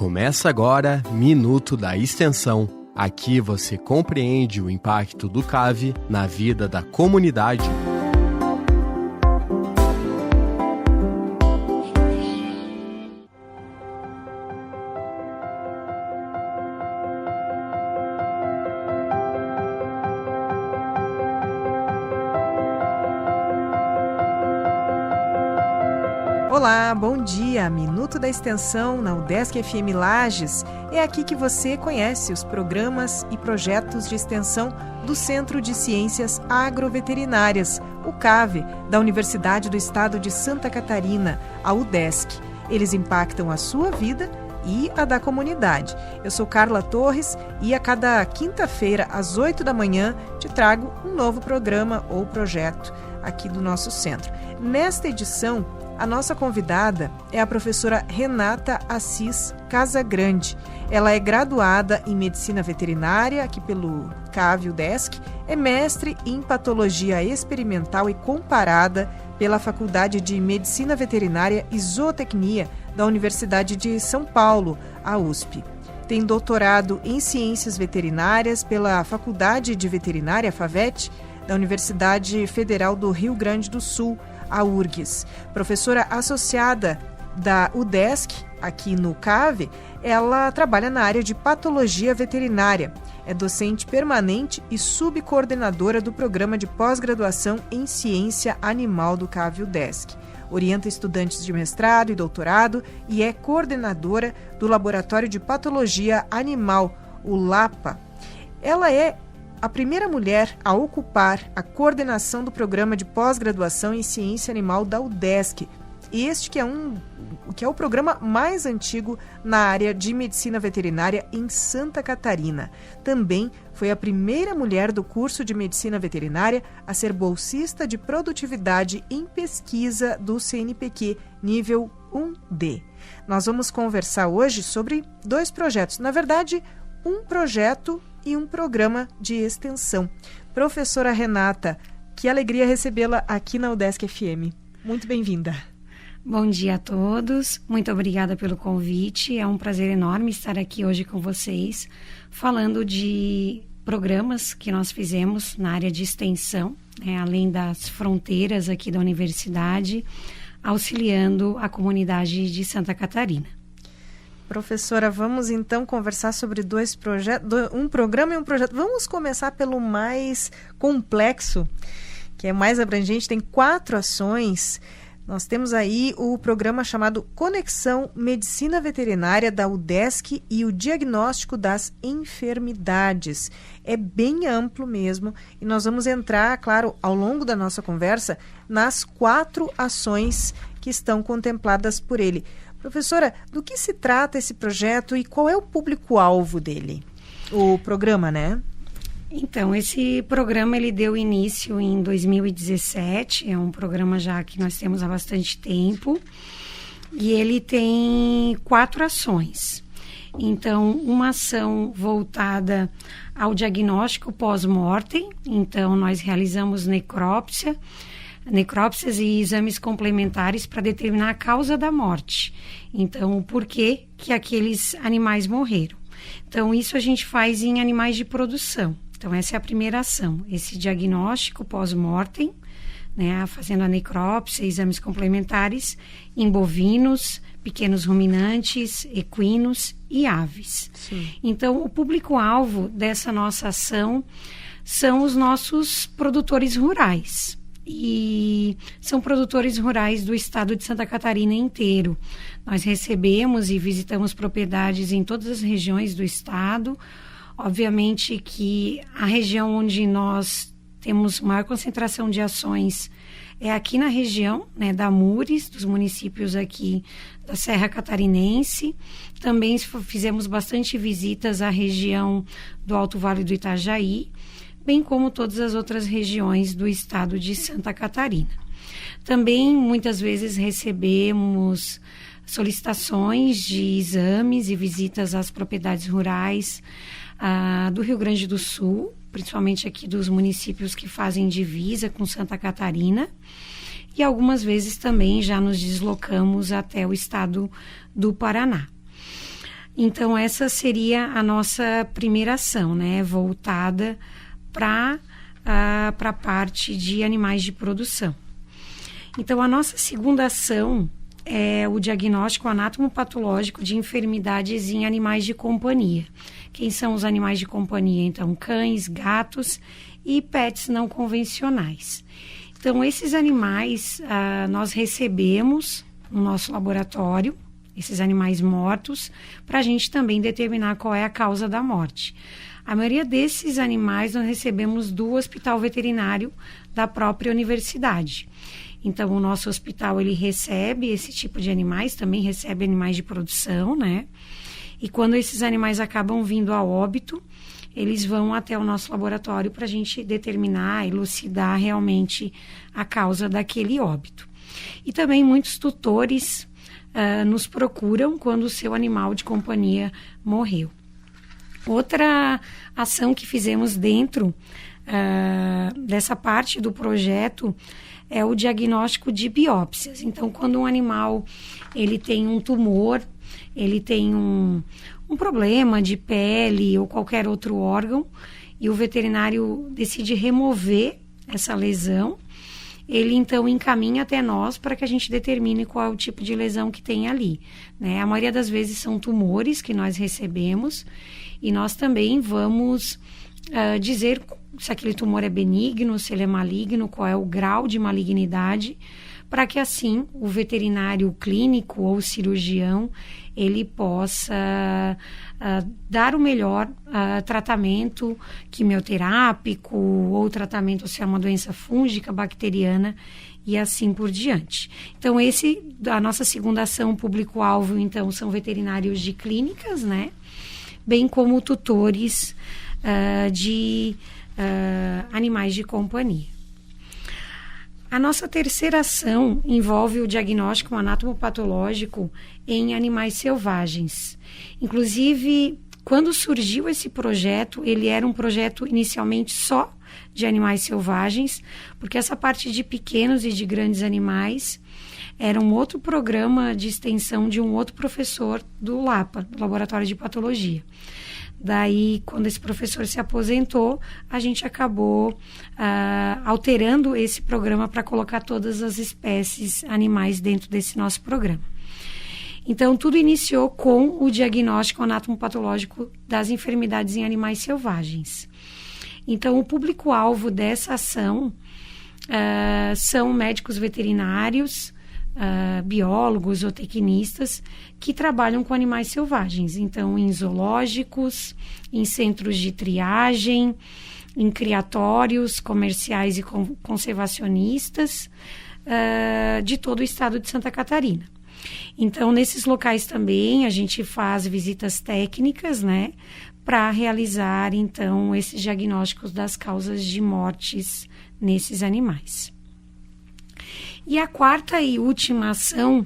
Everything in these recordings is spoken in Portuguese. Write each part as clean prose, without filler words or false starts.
Começa agora Minuto da Extensão. Aqui você compreende o impacto do CAV na vida da comunidade. Olá, bom dia! Minuto da Extensão na UDESC FM Lages. É aqui que você conhece os programas e projetos de extensão do Centro de Ciências Agroveterinárias, o CAV, da Universidade do Estado de Santa Catarina, a UDESC. Eles impactam a sua vida e a da comunidade. Eu sou Carla Torres e a cada quinta-feira, às 8 da manhã, te trago um novo programa ou projeto aqui do nosso centro. Nesta edição, a nossa convidada é a professora Renata Assis Casagrande. Ela é graduada em Medicina Veterinária, aqui pelo CAV UDESC, é mestre em Patologia Experimental e Comparada pela Faculdade de Medicina Veterinária e Zootecnia da Universidade de São Paulo, a USP. Tem doutorado em Ciências Veterinárias pela Faculdade de Veterinária, FAVET, da Universidade Federal do Rio Grande do Sul, a URGS. Professora associada da UDESC, aqui no CAV, ela trabalha na área de patologia veterinária. É docente permanente e subcoordenadora do programa de pós-graduação em ciência animal do CAV UDESC. Orienta estudantes de mestrado e doutorado e é coordenadora do Laboratório de Patologia Animal, o LAPA. Ela é a primeira mulher a ocupar a coordenação do programa de pós-graduação em ciência animal da UDESC. Este que é o programa mais antigo na área de medicina veterinária em Santa Catarina. Também foi a primeira mulher do curso de medicina veterinária a ser bolsista de produtividade em pesquisa do CNPq nível 1D. Nós vamos conversar hoje sobre dois projetos. Na verdade, um projeto e um programa de extensão. Professora Renata, que alegria recebê-la aqui na UDESC FM. Muito bem-vinda. Bom dia a todos, muito obrigada pelo convite. É um prazer enorme estar aqui hoje com vocês, falando de programas que nós fizemos na área de extensão, além das fronteiras aqui da universidade, auxiliando a comunidade de Santa Catarina. Professora, vamos então conversar sobre dois projetos, um programa e um projeto. Vamos começar pelo mais complexo, que é mais abrangente, tem 4 ações. Nós temos aí o programa chamado Conexão Medicina Veterinária da UDESC e o Diagnóstico das Enfermidades. É bem amplo mesmo e nós vamos entrar, claro, ao longo da nossa conversa, nas 4 ações que estão contempladas por ele. Professora, do que se trata esse projeto e qual é o público-alvo dele? O programa, né? Então, esse programa ele deu início em 2017, é um programa já que nós temos há bastante tempo, e ele tem 4 ações. Então, uma ação voltada ao diagnóstico pós-mortem, então nós realizamos necrópsias e exames complementares para determinar a causa da morte. Então, o porquê que aqueles animais morreram. Então, isso a gente faz em animais de produção. Então, essa é a primeira ação, esse diagnóstico pós-mortem, fazendo a necrópsia, exames complementares em bovinos, pequenos ruminantes, equinos e aves. Sim. Então, o público-alvo dessa nossa ação são os nossos produtores rurais. E são produtores rurais do estado de Santa Catarina inteiro. Nós recebemos e visitamos propriedades em todas as regiões do estado. Obviamente que a região onde nós temos maior concentração de ações é aqui na região, da Mures, dos municípios aqui da Serra Catarinense. Também fizemos bastante visitas à região do Alto Vale do Itajaí, bem como todas as outras regiões do estado de Santa Catarina. Também, muitas vezes, recebemos solicitações de exames e visitas às propriedades rurais do Rio Grande do Sul, principalmente aqui dos municípios que fazem divisa com Santa Catarina, e algumas vezes também já nos deslocamos até o estado do Paraná. Então, essa seria a nossa primeira ação, né? Voltada para a parte de animais de produção. Então, a nossa segunda ação é o diagnóstico anatomopatológico de enfermidades em animais de companhia. Quem são os animais de companhia? Então, cães, gatos e pets não convencionais. Então, esses animais nós recebemos no nosso laboratório, esses animais mortos, para a gente também determinar qual é a causa da morte. A maioria desses animais nós recebemos do hospital veterinário da própria universidade. Então, o nosso hospital, ele recebe esse tipo de animais, também recebe animais de produção, né? E quando esses animais acabam vindo a óbito, eles vão até o nosso laboratório para a gente determinar, elucidar realmente a causa daquele óbito. E também muitos tutores nos procuram quando o seu animal de companhia morreu. Outra ação que fizemos dentro dessa parte do projeto é o diagnóstico de biópsias. Então, quando um animal ele tem um tumor, ele tem um problema de pele ou qualquer outro órgão, e o veterinário decide remover essa lesão, ele então encaminha até nós para que a gente determine qual é o tipo de lesão que tem ali, né? A maioria das vezes são tumores que nós recebemos, e nós também vamos dizer se aquele tumor é benigno, se ele é maligno, qual é o grau de malignidade, para que assim o veterinário clínico ou cirurgião ele possa dar o melhor tratamento quimioterápico ou tratamento se é uma doença fúngica, bacteriana e assim por diante. Então, a nossa segunda ação, público-alvo, então, são veterinários de clínicas, né? Bem como tutores de animais de companhia. A nossa terceira ação envolve o diagnóstico anatomopatológico em animais selvagens. Inclusive, quando surgiu esse projeto, ele era um projeto inicialmente só de animais selvagens, porque essa parte de pequenos e de grandes animais era um outro programa de extensão de um outro professor do LAPA, do Laboratório de Patologia. Daí, quando esse professor se aposentou, a gente acabou alterando esse programa para colocar todas as espécies animais dentro desse nosso programa. Então, tudo iniciou com o diagnóstico anatomopatológico das enfermidades em animais selvagens. Então, o público-alvo dessa ação são médicos veterinários, biólogos, zootecnistas que trabalham com animais selvagens, então em zoológicos, em centros de triagem, em criatórios comerciais e conservacionistas de todo o estado de Santa Catarina. Então, nesses locais também a gente faz visitas técnicas, né, para realizar então esses diagnósticos das causas de mortes nesses animais. E a quarta e última ação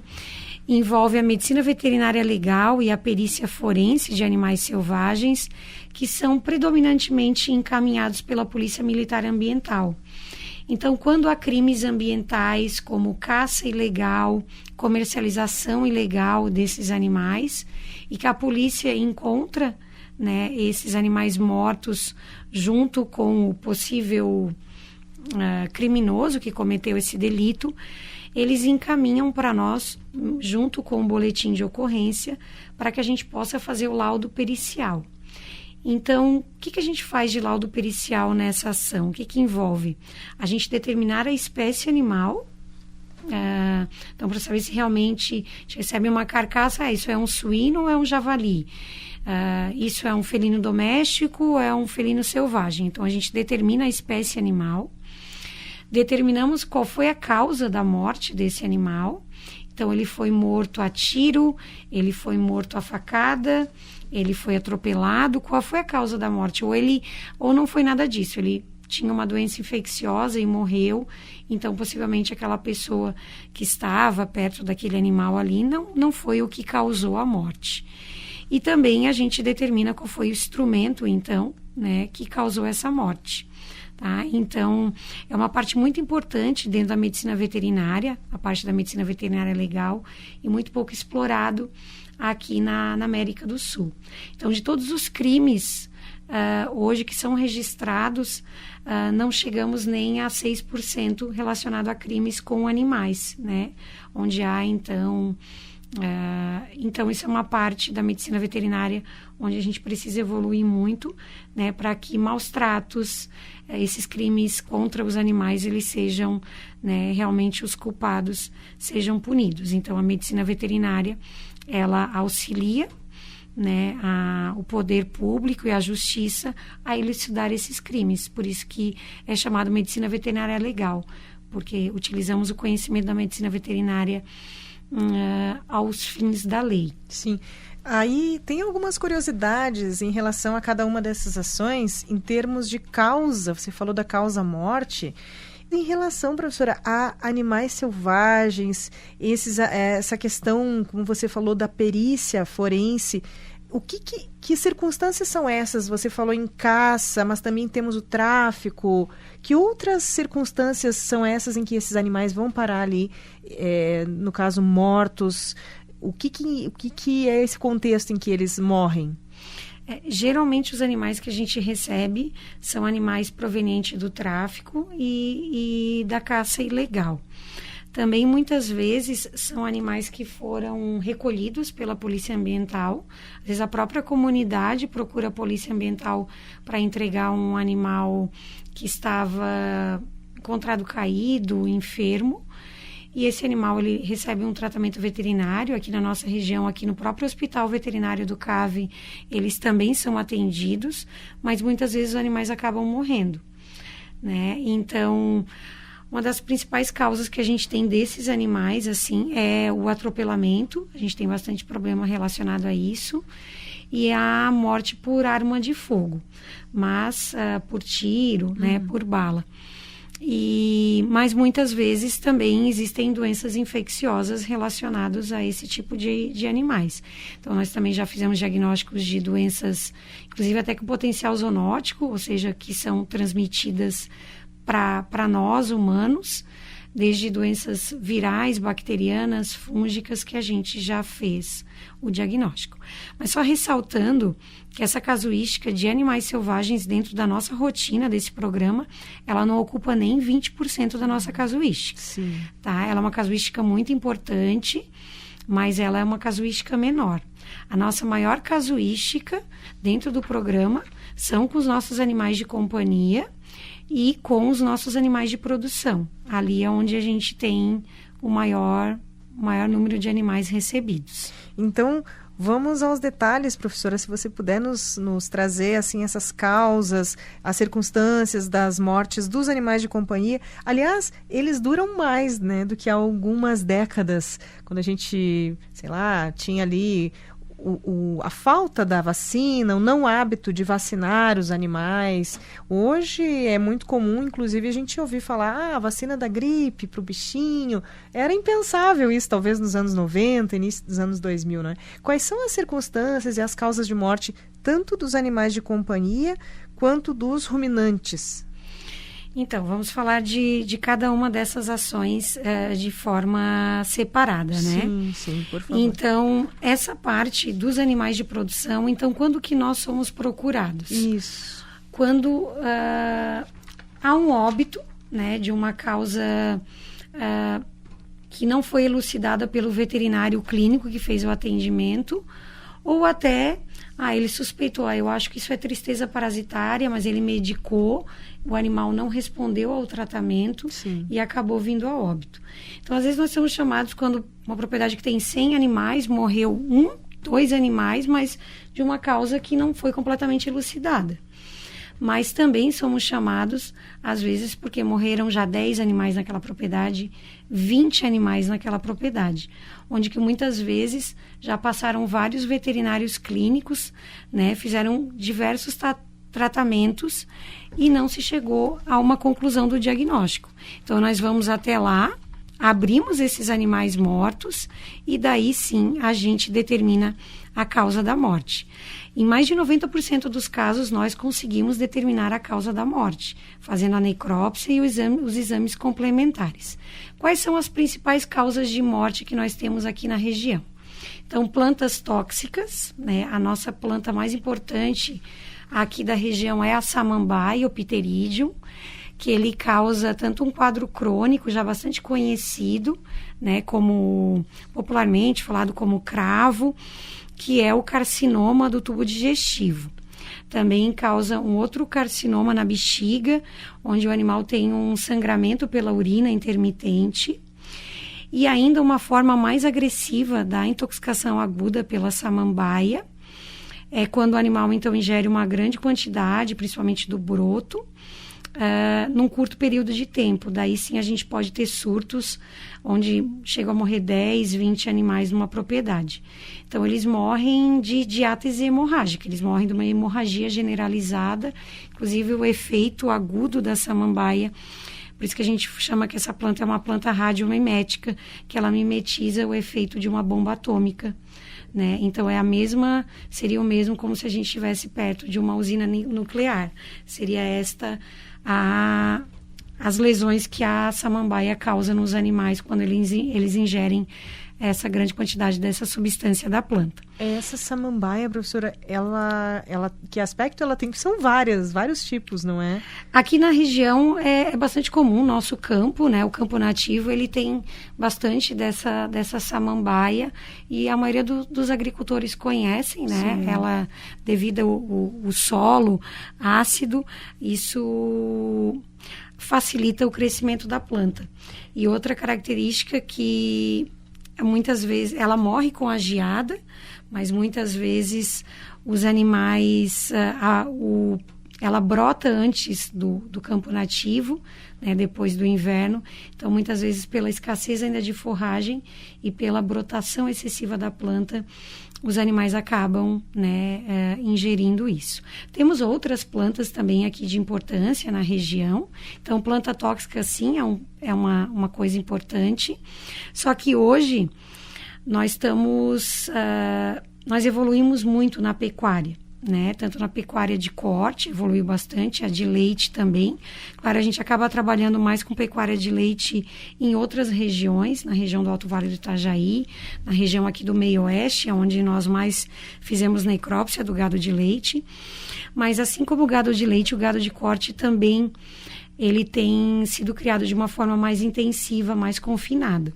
envolve a medicina veterinária legal e a perícia forense de animais selvagens, que são predominantemente encaminhados pela Polícia Militar Ambiental. Então, quando há crimes ambientais como caça ilegal, comercialização ilegal desses animais, e que a polícia encontra, né, esses animais mortos junto com o possível criminoso que cometeu esse delito, eles encaminham para nós, junto com o boletim de ocorrência, para que a gente possa fazer o laudo pericial. Então, o que a gente faz de laudo pericial nessa ação? O que envolve? A gente determinar a espécie animal. Então, para saber se realmente a gente recebe uma carcaça, isso é um suíno ou é um javali? Isso é um felino doméstico ou é um felino selvagem? Então, a gente determina a espécie animal. Determinamos qual foi a causa da morte desse animal. Então, ele foi morto a tiro, ele foi morto a facada, ele foi atropelado. Qual foi a causa da morte? Ou não foi nada disso, ele tinha uma doença infecciosa e morreu. Então, possivelmente, aquela pessoa que estava perto daquele animal ali não foi o que causou a morte. E também a gente determina qual foi o instrumento, então, né, que causou essa morte. Tá? Então, é uma parte muito importante dentro da medicina veterinária, a parte da medicina veterinária legal, e muito pouco explorado aqui na América do Sul. Então, de todos os crimes hoje que são registrados, não chegamos nem a 6% relacionado a crimes com animais, né? Onde há, então, isso é uma parte da medicina veterinária onde a gente precisa evoluir muito, né, para que maus tratos, esses crimes contra os animais, eles sejam, né, realmente os culpados sejam punidos. Então, a medicina veterinária, ela auxilia, né, o poder público e a justiça a elucidar esses crimes. Por isso que é chamado medicina veterinária legal, porque utilizamos o conhecimento da medicina veterinária aos fins da lei. Sim. Aí tem algumas curiosidades em relação a cada uma dessas ações em termos de causa. Você falou da causa morte. Em relação, professora, a animais selvagens, essa questão, como você falou, da perícia forense, que circunstâncias são essas? Você falou em caça, mas também temos o tráfico. Que outras circunstâncias são essas em que esses animais vão parar ali, no caso, mortos? O que é esse contexto em que eles morrem? Geralmente os animais que a gente recebe são animais provenientes do tráfico e da caça ilegal. Também muitas vezes são animais que foram recolhidos pela polícia ambiental. Às vezes a própria comunidade procura a polícia ambiental para entregar um animal que estava encontrado caído, enfermo. E esse animal, ele recebe um tratamento veterinário aqui na nossa região, aqui no próprio Hospital Veterinário do CAV, eles também são atendidos, mas muitas vezes os animais acabam morrendo, né? Então, uma das principais causas que a gente tem desses animais, assim, é o atropelamento. A gente tem bastante problema relacionado a isso. E a morte por arma de fogo, mas por tiro, né, por bala. Mas muitas vezes também existem doenças infecciosas relacionadas a esse tipo de animais. Então, nós também já fizemos diagnósticos de doenças, inclusive até com potencial zoonótico, ou seja, que são transmitidas para nós, humanos, desde doenças virais, bacterianas, fúngicas, que a gente já fez o diagnóstico. Mas só ressaltando que essa casuística de animais selvagens dentro da nossa rotina desse programa, ela não ocupa nem 20% da nossa casuística. Sim. Tá? Ela é uma casuística muito importante, mas ela é uma casuística menor. A nossa maior casuística dentro do programa são com os nossos animais de companhia e com os nossos animais de produção. Ali é onde a gente tem o maior número de animais recebidos. Então, vamos aos detalhes, professora, se você puder nos trazer assim, essas causas, as circunstâncias das mortes dos animais de companhia. Aliás, eles duram mais, né, do que há algumas décadas, quando a gente, sei lá, tinha ali a falta da vacina, o não hábito de vacinar os animais. Hoje é muito comum, inclusive, a gente ouvir falar a vacina da gripe para o bichinho. Era impensável isso, talvez nos anos 90, início dos anos 2000, né? Quais são as circunstâncias e as causas de morte, tanto dos animais de companhia quanto dos ruminantes? Então, vamos falar de cada uma dessas ações de forma separada, né? Sim, por favor. Então, essa parte dos animais de produção, então, quando que nós somos procurados? Isso. Quando há um óbito, né, de uma causa que não foi elucidada pelo veterinário clínico que fez o atendimento, ou até, ele suspeitou, eu acho que isso é tristeza parasitária, mas ele medicou, o animal não respondeu ao tratamento. Sim. E acabou vindo a óbito. Então, às vezes nós somos chamados quando uma propriedade que tem 100 animais, morreu 2 animais, mas de uma causa que não foi completamente elucidada. Mas também somos chamados, às vezes, porque morreram já 10 animais naquela propriedade, 20 animais naquela propriedade, onde que muitas vezes já passaram vários veterinários clínicos, né, fizeram diversos tratamentos e não se chegou a uma conclusão do diagnóstico. Então, nós vamos até lá, abrimos esses animais mortos e daí sim a gente determina a causa da morte. Em mais de 90% dos casos, nós conseguimos determinar a causa da morte, fazendo a necrópsia e os exames complementares. Quais são as principais causas de morte que nós temos aqui na região? Então, plantas tóxicas, né? A nossa planta mais importante aqui da região é a samambaia, o Pteridgium, que ele causa tanto um quadro crônico, já bastante conhecido, né? Como popularmente falado como cravo, que é o carcinoma do tubo digestivo. Também causa um outro carcinoma na bexiga, onde o animal tem um sangramento pela urina intermitente. E ainda uma forma mais agressiva da intoxicação aguda pela samambaia é quando o animal, então, ingere uma grande quantidade, principalmente do broto, num curto período de tempo. Daí sim a gente pode ter surtos onde chegam a morrer 10, 20 animais numa propriedade. Então eles morrem de diátese hemorrágica, eles morrem de uma hemorragia generalizada, inclusive o efeito agudo da samambaia. Por isso que a gente chama que essa planta é uma planta radiomimética, que ela mimetiza o efeito de uma bomba atômica, né? Então seria o mesmo como se a gente estivesse perto de uma usina nuclear. Seria as lesões que a samambaia causa nos animais quando eles ingerem essa grande quantidade dessa substância da planta. Essa samambaia, professora, ela que aspecto ela tem? São vários tipos, não é? Aqui na região é bastante comum, nosso campo, né? O campo nativo, ele tem bastante dessa samambaia e a maioria dos agricultores conhecem, né? Sim. Ela, devido ao solo ácido, isso facilita o crescimento da planta. E outra característica que muitas vezes ela morre com a geada, mas muitas vezes os animais, ela brota antes do campo nativo, né, depois do inverno. Então, muitas vezes, pela escassez ainda de forragem e pela brotação excessiva da planta, os animais acabam, né, ingerindo isso. Temos outras plantas também aqui de importância na região. Então, planta tóxica, sim, é uma coisa importante. Só que hoje nós evoluímos muito na pecuária, né? Tanto na pecuária de corte, evoluiu bastante, a de leite também. Claro, a gente acaba trabalhando mais com pecuária de leite em outras regiões, na região do Alto Vale do Itajaí, na região aqui do Meio-Oeste, onde nós mais fizemos necrópsia do gado de leite. Mas assim como o gado de leite, o gado de corte também, ele tem sido criado de uma forma mais intensiva, mais confinada.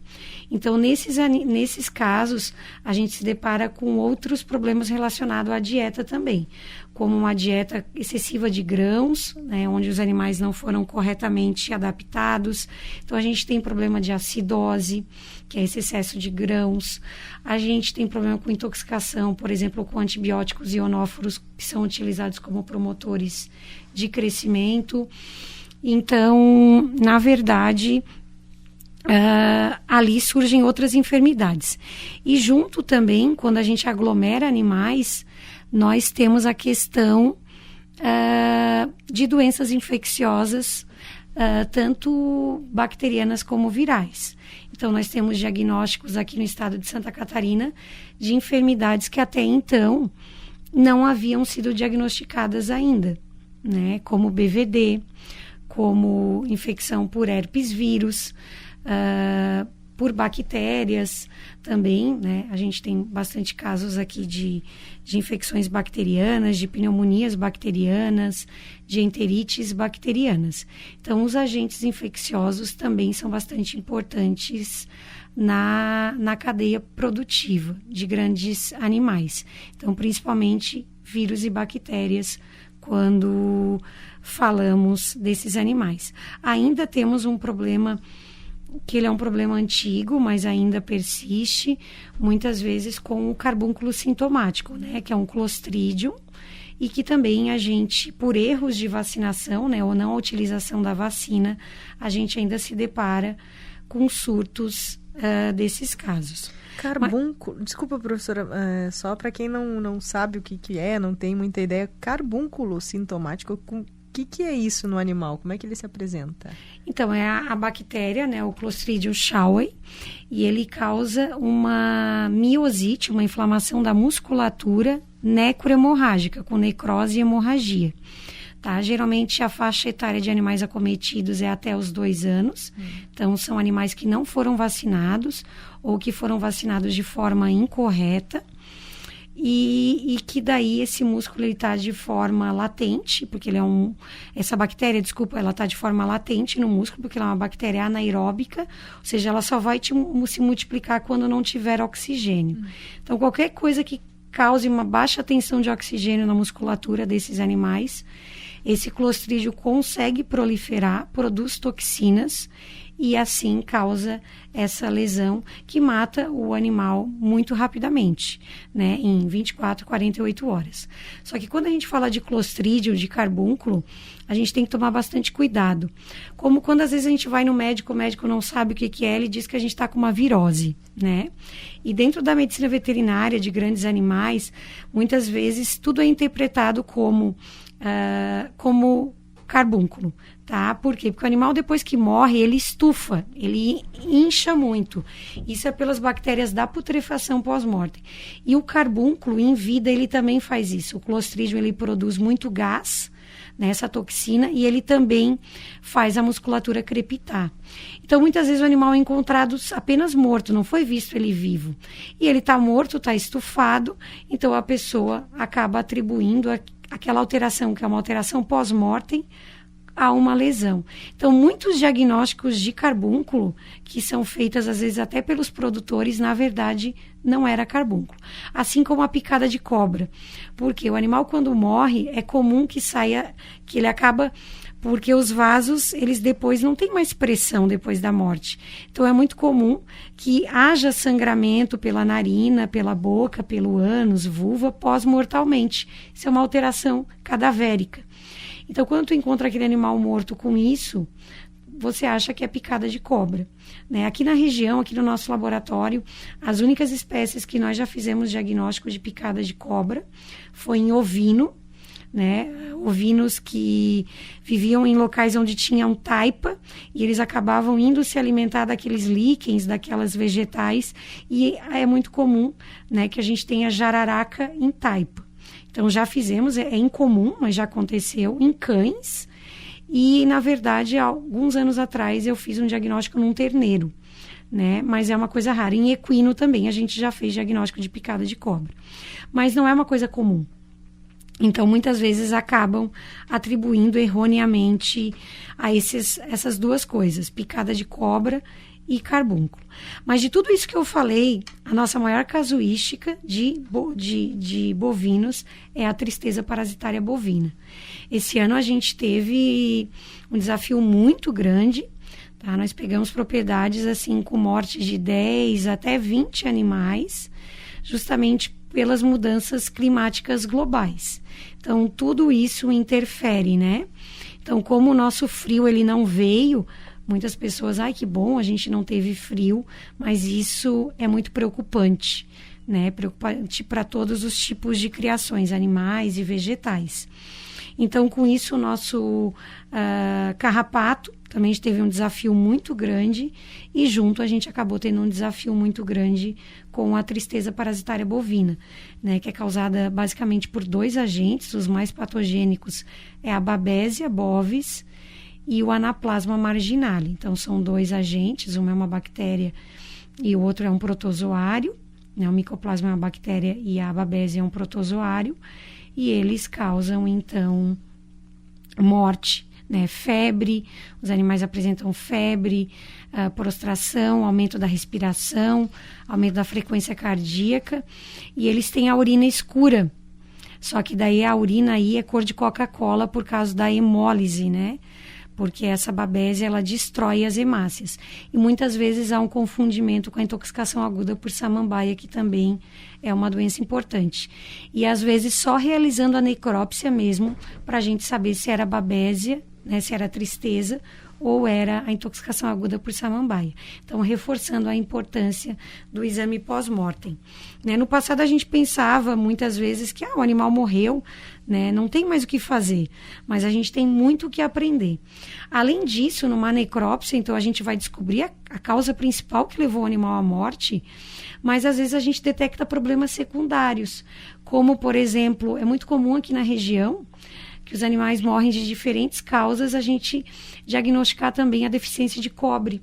Então, nesses casos, a gente se depara com outros problemas relacionados à dieta também, como uma dieta excessiva de grãos, né, onde os animais não foram corretamente adaptados. Então, a gente tem problema de acidose, que é esse excesso de grãos. A gente tem problema com intoxicação, por exemplo, com antibióticos ionóforos, que são utilizados como promotores de crescimento. Então, na verdade, ali surgem outras enfermidades. E junto também, quando a gente aglomera animais, nós temos a questão de doenças infecciosas, tanto bacterianas como virais. Então, nós temos diagnósticos aqui no estado de Santa Catarina de enfermidades que até então não haviam sido diagnosticadas ainda, né? Como BVD, como infecção por herpes vírus, por bactérias também, né? A gente tem bastante casos aqui de infecções bacterianas, de pneumonias bacterianas, de enterites bacterianas. Então, os agentes infecciosos também são bastante importantes na cadeia produtiva de grandes animais. Então, principalmente vírus e bactérias, quando falamos desses animais. Ainda temos um problema, que ele é um problema antigo, mas ainda persiste, muitas vezes com o carbúnculo sintomático, né, que é um clostridium, e que também a gente, por erros de vacinação, né, ou não utilização da vacina, a gente ainda se depara com surtos desses casos. Carbúnculo, desculpa, professora, só para quem não sabe o que é, não tem muita ideia, carbúnculo sintomático, que é isso no animal? Como é que ele se apresenta? Então, é a bactéria, né, o Clostridium shawey, e ele causa uma miosite, uma inflamação da musculatura necrohemorrágica, com necrose e hemorragia. Tá? Geralmente, a faixa etária de animais acometidos é até os 2 anos. Então, são animais que não foram vacinados ou que foram vacinados de forma incorreta. E que daí esse músculo está de forma latente, porque ele é essa bactéria, ela está de forma latente no músculo, porque ela é uma bactéria anaeróbica, ou seja, ela só vai se multiplicar quando não tiver oxigênio. Então, qualquer coisa que cause uma baixa tensão de oxigênio na musculatura desses animais, esse clostrídio consegue proliferar, produz toxinas e assim causa essa lesão que mata o animal muito rapidamente, né, em 24, 48 horas. Só que quando a gente fala de clostrídio, de carbúnculo, a gente tem que tomar bastante cuidado. Como quando às vezes a gente vai no médico, o médico não sabe o que é, ele diz que a gente está com uma virose, né? E dentro da medicina veterinária de grandes animais, muitas vezes tudo é interpretado como carbúnculo, tá? Por quê? Porque o animal, depois que morre, ele estufa, ele incha muito. Isso é pelas bactérias da putrefação pós-mortem. E o carbúnculo, em vida, ele também faz isso. O Clostridium, ele produz muito gás, né, essa toxina, e ele também faz a musculatura crepitar. Então, muitas vezes o animal é encontrado apenas morto, não foi visto ele vivo. E ele está morto, está estufado, então a pessoa acaba atribuindo aquela alteração, que é uma alteração pós-mortem, a uma lesão. Então, muitos diagnósticos de carbúnculo, que são feitas às vezes até pelos produtores, na verdade, não era carbúnculo. Assim como a picada de cobra. Porque o animal, quando morre, é comum que saia, que ele acaba, porque os vasos, eles depois não têm mais pressão depois da morte. Então, é muito comum que haja sangramento pela narina, pela boca, pelo ânus, vulva, pós-mortalmente. Isso é uma alteração cadavérica. Então, quando tu encontra aquele animal morto com isso, você acha que é picada de cobra, né? Aqui na região, aqui no nosso laboratório, as únicas espécies que nós já fizemos diagnóstico de picada de cobra foi em ovino, né? Ovinos que viviam em locais onde tinham taipa e eles acabavam indo se alimentar daqueles líquens, daquelas vegetais, e é muito comum, né, que a gente tenha jararaca em taipa. Então, já fizemos, é incomum, mas já aconteceu em cães. E, na verdade, há alguns anos atrás, eu fiz um diagnóstico num terneiro, né? Mas é uma coisa rara. Em equino também, a gente já fez diagnóstico de picada de cobra. Mas não é uma coisa comum. Então, muitas vezes, acabam atribuindo erroneamente a essas duas coisas, picada de cobra e carbúnculo. Mas de tudo isso que eu falei, a nossa maior casuística de bovinos é a tristeza parasitária bovina. Esse ano a gente teve um desafio muito grande, tá? Nós pegamos propriedades assim com morte de 10 até 20 animais, justamente pelas mudanças climáticas globais. Então, tudo isso interfere, né? Então, como o nosso frio ele não veio, muitas pessoas, ai que bom, a gente não teve frio, mas isso é muito preocupante, né? Preocupante para todos os tipos de criações, animais e vegetais. Então, com isso, o nosso carrapato também teve um desafio muito grande e junto a gente acabou tendo um desafio muito grande com a tristeza parasitária bovina, né? Que é causada basicamente por 2 agentes, os mais patogênicos é a Babesia bovis e o Anaplasma marginale. Então, são 2 agentes, uma é uma bactéria e o outro é um protozoário, né? O Mycoplasma é uma bactéria e a Babesia é um protozoário, e eles causam, então, morte, né? Febre, os animais apresentam febre, prostração, aumento da respiração, aumento da frequência cardíaca, e eles têm a urina escura. Só que daí a urina aí é cor de Coca-Cola por causa da hemólise, né? Porque essa Babesia, ela destrói as hemácias. E muitas vezes há um confundimento com a intoxicação aguda por samambaia, que também é uma doença importante. E às vezes só realizando a necrópsia mesmo, para a gente saber se era Babesia, né, se era tristeza, ou era a intoxicação aguda por samambaia. Então, reforçando a importância do exame pós-mortem. Né? No passado, a gente pensava muitas vezes que o animal morreu, né? Não tem mais o que fazer, mas a gente tem muito o que aprender. Além disso, numa necrópsia, então, a gente vai descobrir a causa principal que levou o animal à morte, mas às vezes a gente detecta problemas secundários, como, por exemplo, é muito comum aqui na região, que os animais morrem de diferentes causas, a gente diagnosticar também a deficiência de cobre,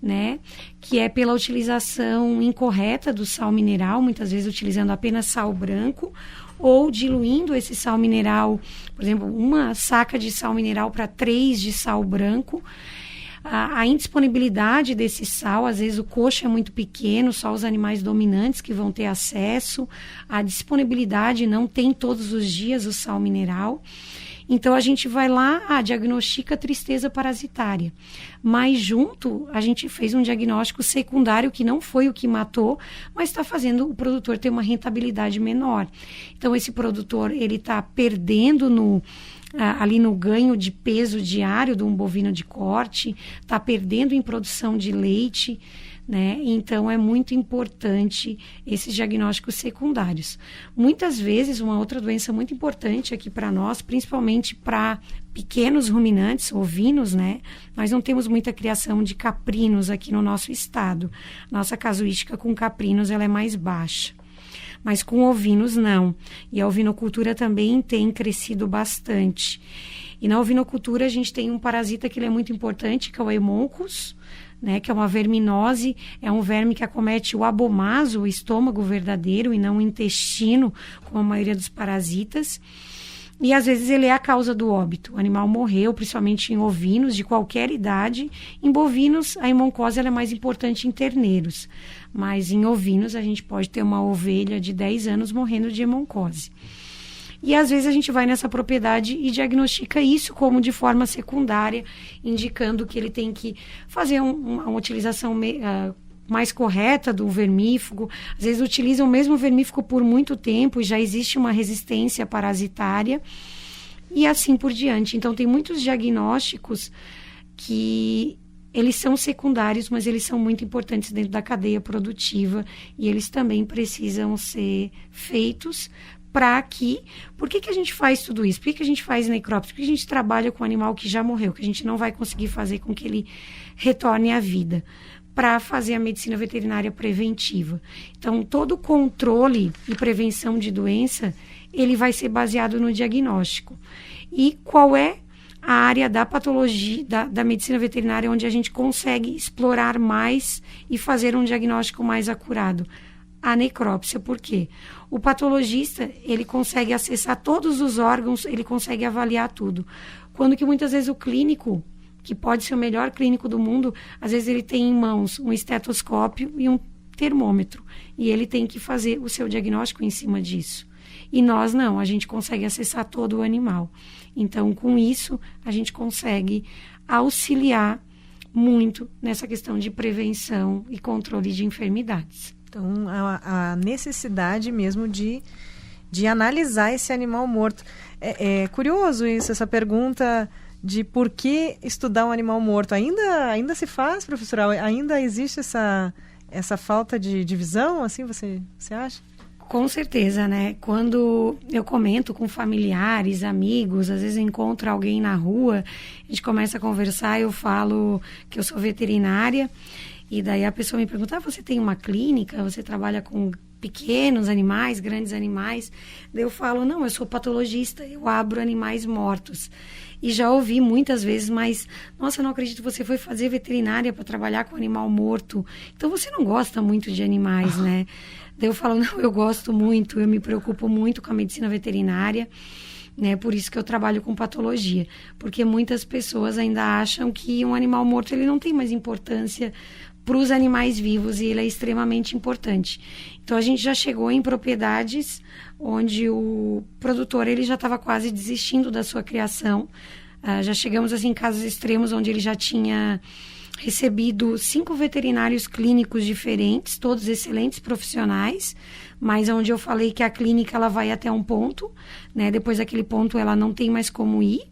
né? Que é pela utilização incorreta do sal mineral, muitas vezes utilizando apenas sal branco, ou diluindo esse sal mineral, por exemplo, uma saca de sal mineral para 3 de sal branco. A indisponibilidade desse sal, às vezes o coxo é muito pequeno, só os animais dominantes que vão ter acesso. A disponibilidade não tem todos os dias o sal mineral. Então, a gente vai lá, diagnostica tristeza parasitária. Mas junto, a gente fez um diagnóstico secundário que não foi o que matou, mas está fazendo o produtor ter uma rentabilidade menor. Então, esse produtor, ele está perdendo ali no ganho de peso diário de um bovino de corte, está perdendo em produção de leite, né? Então, é muito importante esses diagnósticos secundários. Muitas vezes, uma outra doença muito importante aqui para nós, principalmente para pequenos ruminantes, ovinos, né? Nós não temos muita criação de caprinos aqui no nosso estado. Nossa casuística com caprinos ela é mais baixa. Mas com ovinos não. E a ovinocultura também tem crescido bastante. E na ovinocultura a gente tem um parasita que ele é muito importante, que é o Haemoncus, né, que é uma verminose, é um verme que acomete o abomaso, o estômago verdadeiro, e não o intestino, como a maioria dos parasitas. E às vezes ele é a causa do óbito. O animal morreu, principalmente em ovinos de qualquer idade. Em bovinos, a hemoncose ela é mais importante em terneiros. Mas em ovinos, a gente pode ter uma ovelha de 10 anos morrendo de hemoncose. E às vezes a gente vai nessa propriedade e diagnostica isso como de forma secundária, indicando que ele tem que fazer uma utilização mais correta do vermífugo. Às vezes utilizam o mesmo vermífugo por muito tempo e já existe uma resistência parasitária e assim por diante. Então, tem muitos diagnósticos que eles são secundários, mas eles são muito importantes dentro da cadeia produtiva e eles também precisam ser feitos para que... Por que a gente faz tudo isso? Por que a gente faz necrópsia? Por que a gente trabalha com um animal que já morreu, que a gente não vai conseguir fazer com que ele retorne à vida? Para fazer a medicina veterinária preventiva. Então, todo o controle e prevenção de doença, ele vai ser baseado no diagnóstico. E qual é a área da patologia, da medicina veterinária, onde a gente consegue explorar mais e fazer um diagnóstico mais acurado? A necrópsia. Por quê? O patologista, ele consegue acessar todos os órgãos, ele consegue avaliar tudo. Quando que muitas vezes o clínico, que pode ser o melhor clínico do mundo, às vezes ele tem em mãos um estetoscópio e um termômetro, e ele tem que fazer o seu diagnóstico em cima disso. E nós não, a gente consegue acessar todo o animal. Então, com isso, a gente consegue auxiliar muito nessa questão de prevenção e controle de enfermidades. Então, a necessidade mesmo de analisar esse animal morto. É curioso isso, essa pergunta de por que estudar um animal morto. Ainda se faz, professora? Ainda existe essa falta de visão, assim, você acha? Com certeza, né? Quando eu comento com familiares, amigos, às vezes eu encontro alguém na rua, a gente começa a conversar, eu falo que eu sou veterinária, e daí a pessoa me pergunta, você tem uma clínica? Você trabalha com pequenos animais, grandes animais? Daí eu falo, não, eu sou patologista, eu abro animais mortos. E já ouvi muitas vezes, mas, nossa, eu não acredito que você foi fazer veterinária para trabalhar com animal morto. Então, você não gosta muito de animais, né? Daí eu falo, não, eu gosto muito, eu me preocupo muito com a medicina veterinária, né? Por isso que eu trabalho com patologia. Porque muitas pessoas ainda acham que um animal morto ele não tem mais importância para os animais vivos, e ele é extremamente importante. Então, a gente já chegou em propriedades onde o produtor ele já estava quase desistindo da sua criação. Já chegamos assim, em casos extremos onde ele já tinha recebido 5 veterinários clínicos diferentes, todos excelentes profissionais, mas onde eu falei que a clínica ela vai até um ponto, né? Depois daquele ponto ela não tem mais como ir.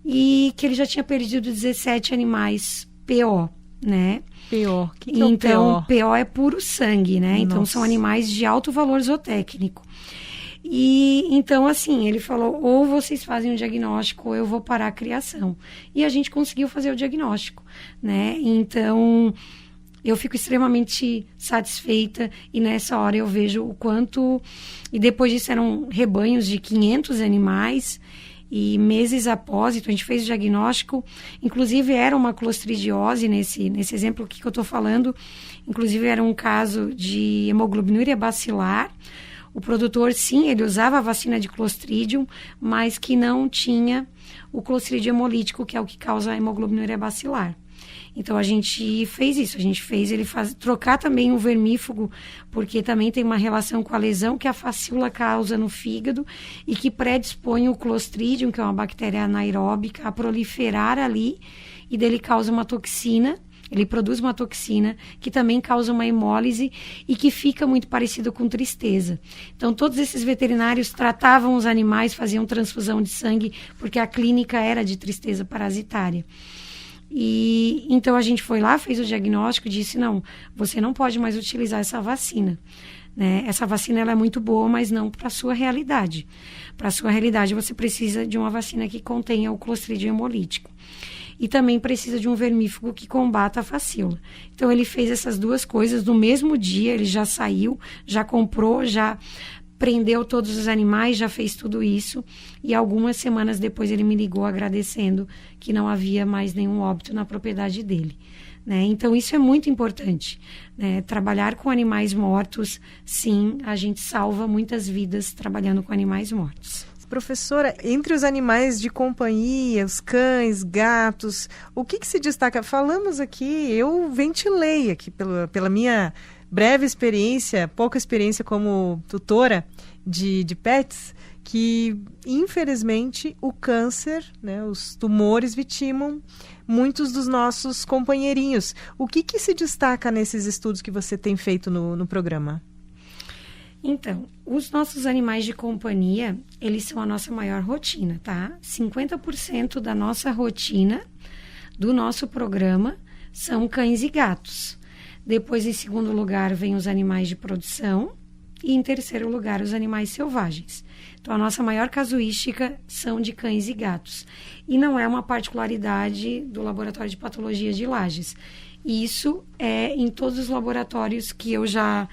e que ele já tinha perdido 17 animais PO, né? PO, o que é então, o PO? PO é puro sangue, né? Então, Nossa. são animais de alto valor zootécnico. E, então, assim, ele falou, ou vocês fazem um diagnóstico, ou eu vou parar a criação. E a gente conseguiu fazer o diagnóstico, né? Então, eu fico extremamente satisfeita e nessa hora eu vejo o quanto... E depois disso eram rebanhos de 500 animais e meses após, então a gente fez o diagnóstico, inclusive era uma clostridiose nesse exemplo que eu estou falando, inclusive era um caso de hemoglobinuria bacilar. O produtor, sim, ele usava a vacina de Clostridium, mas que não tinha o Clostridium hemolítico, que é o que causa a hemoglobinuria bacilar. Então, a gente fez isso, trocar também o vermífugo, porque também tem uma relação com a lesão que a facíola causa no fígado e que predispõe o Clostridium, que é uma bactéria anaeróbica, a proliferar ali e dele causa uma toxina. Ele produz uma toxina que também causa uma hemólise e que fica muito parecido com tristeza. Então, todos esses veterinários tratavam os animais, faziam transfusão de sangue, porque a clínica era de tristeza parasitária. E então a gente foi lá, fez o diagnóstico e disse, não, você não pode mais utilizar essa vacina. Né? Essa vacina ela é muito boa, mas não para a sua realidade. Para a sua realidade, você precisa de uma vacina que contenha o Clostridium hemolítico. E também precisa de um vermífugo que combata a facíola. Então, ele fez essas duas coisas no mesmo dia, ele já saiu, já comprou, já prendeu todos os animais, já fez tudo isso. E algumas semanas depois ele me ligou agradecendo que não havia mais nenhum óbito na propriedade dele. Né? Então, isso é muito importante. Né? Trabalhar com animais mortos, sim, a gente salva muitas vidas trabalhando com animais mortos. Professora, entre os animais de companhia, os cães, gatos, o que se destaca? Falamos aqui, eu ventilei aqui pela minha breve experiência, pouca experiência como tutora de pets, que infelizmente o câncer, né, os tumores vitimam muitos dos nossos companheirinhos. O que se destaca nesses estudos que você tem feito no programa? Então, os nossos animais de companhia, eles são a nossa maior rotina, tá? 50% da nossa rotina, do nosso programa, são cães e gatos. Depois, em segundo lugar, vem os animais de produção e, em terceiro lugar, os animais selvagens. Então, a nossa maior casuística são de cães e gatos. E não é uma particularidade do Laboratório de Patologia de Lages. Isso é em todos os laboratórios que eu já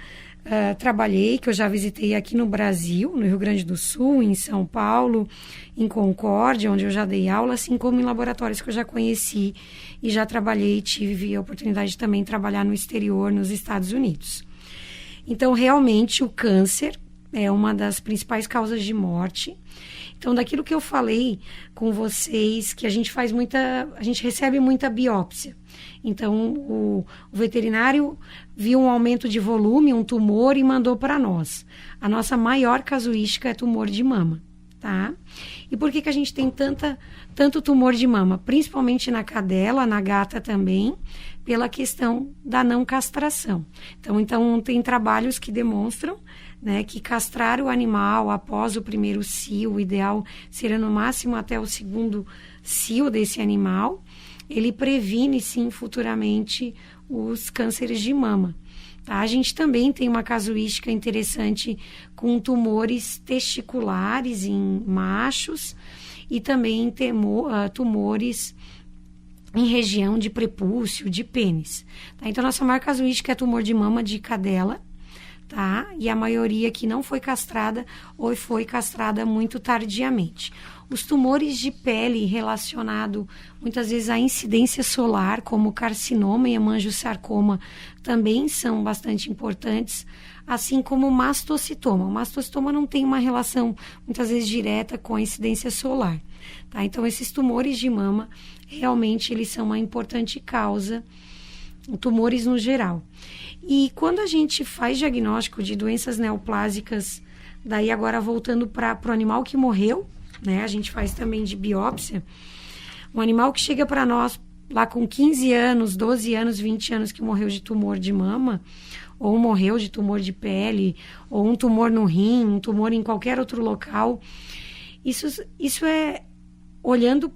trabalhei, que eu já visitei aqui no Brasil, no Rio Grande do Sul, em São Paulo, em Concórdia, onde eu já dei aula, assim como em laboratórios que eu já conheci e já trabalhei, tive a oportunidade de também trabalhar no exterior, nos Estados Unidos. Então, realmente, o câncer é uma das principais causas de morte. Então, daquilo que eu falei com vocês, que a gente recebe muita biópsia. Então, o veterinário viu um aumento de volume, um tumor e mandou para nós. A nossa maior casuística é tumor de mama, tá? E por que a gente tem tanto tumor de mama? Principalmente na cadela, na gata também, pela questão da não castração. Então tem trabalhos que demonstram, né, que castrar o animal após o primeiro cio, o ideal seria no máximo até o segundo cio desse animal, ele previne, sim, futuramente os cânceres de mama. Tá? A gente também tem uma casuística interessante com tumores testiculares em machos e também tumores em região de prepúcio, de pênis. Tá? Então, nossa maior casuística é tumor de mama de cadela, tá? E a maioria que não foi castrada ou foi castrada muito tardiamente. Os tumores de pele relacionado muitas vezes à incidência solar, como o carcinoma e hemangiosarcoma, também são bastante importantes, assim como o mastocitoma. O mastocitoma não tem uma relação muitas vezes direta com a incidência solar. Tá? Então, esses tumores de mama, realmente, eles são uma importante causa, tumores no geral. E quando a gente faz diagnóstico de doenças neoplásicas, daí agora voltando para o animal que morreu, né? A gente faz também de biópsia. Um animal que chega para nós lá com 15 anos, 12 anos, 20 anos, que morreu de tumor de mama, ou morreu de tumor de pele, ou um tumor no rim, um tumor em qualquer outro local. Isso é olhando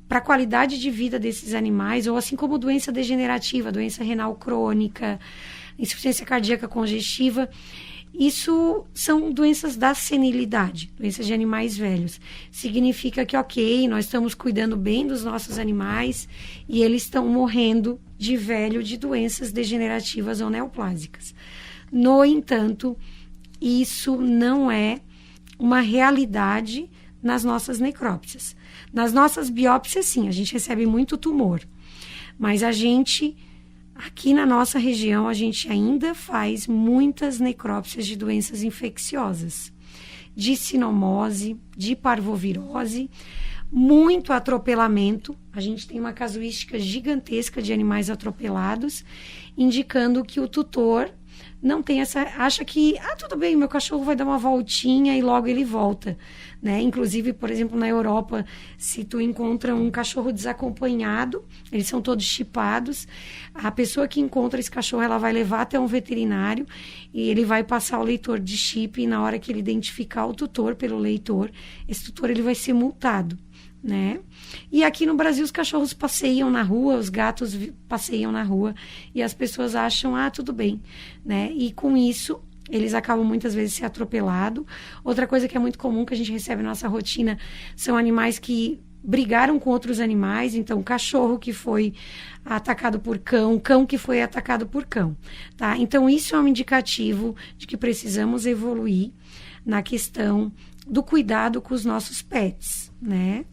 para a qualidade de vida desses animais, ou assim como doença degenerativa, doença renal crônica, insuficiência cardíaca congestiva, isso são doenças da senilidade, doenças de animais velhos. Significa que, ok, nós estamos cuidando bem dos nossos animais e eles estão morrendo de velho de doenças degenerativas ou neoplásicas. No entanto, isso não é uma realidade nas nossas necrópsias. Nas nossas biópsias, sim, a gente recebe muito tumor, mas aqui na nossa região, a gente ainda faz muitas necrópsias de doenças infecciosas, de sinomose, de parvovirose, muito atropelamento. A gente tem uma casuística gigantesca de animais atropelados, indicando que o tutor não tem acha que, tudo bem, meu cachorro vai dar uma voltinha e logo ele volta, né? Inclusive, por exemplo, na Europa, se tu encontra um cachorro desacompanhado, eles são todos chipados, a pessoa que encontra esse cachorro, ela vai levar até um veterinário e ele vai passar o leitor de chip e na hora que ele identificar o tutor pelo leitor, esse tutor ele vai ser multado, né? E aqui no Brasil os cachorros passeiam na rua, os gatos passeiam na rua e as pessoas acham, tudo bem, né? E com isso eles acabam muitas vezes se atropelado. Outra coisa que é muito comum que a gente recebe na nossa rotina são animais que brigaram com outros animais, então cachorro que foi atacado por cão, cão que foi atacado por cão, tá? Então isso é um indicativo de que precisamos evoluir na questão do cuidado com os nossos pets, né?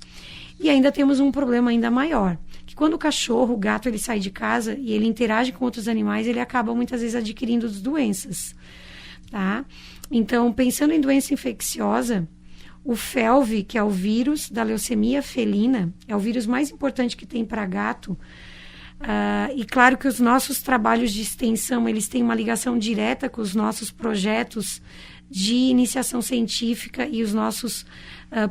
E ainda temos um problema ainda maior, que quando o cachorro, o gato, ele sai de casa e ele interage com outros animais, ele acaba muitas vezes adquirindo doenças, tá? Então, pensando em doença infecciosa, o FeLV, que é o vírus da leucemia felina, é o vírus mais importante que tem para gato. E claro que os nossos trabalhos de extensão, eles têm uma ligação direta com os nossos projetos de iniciação científica e os nossos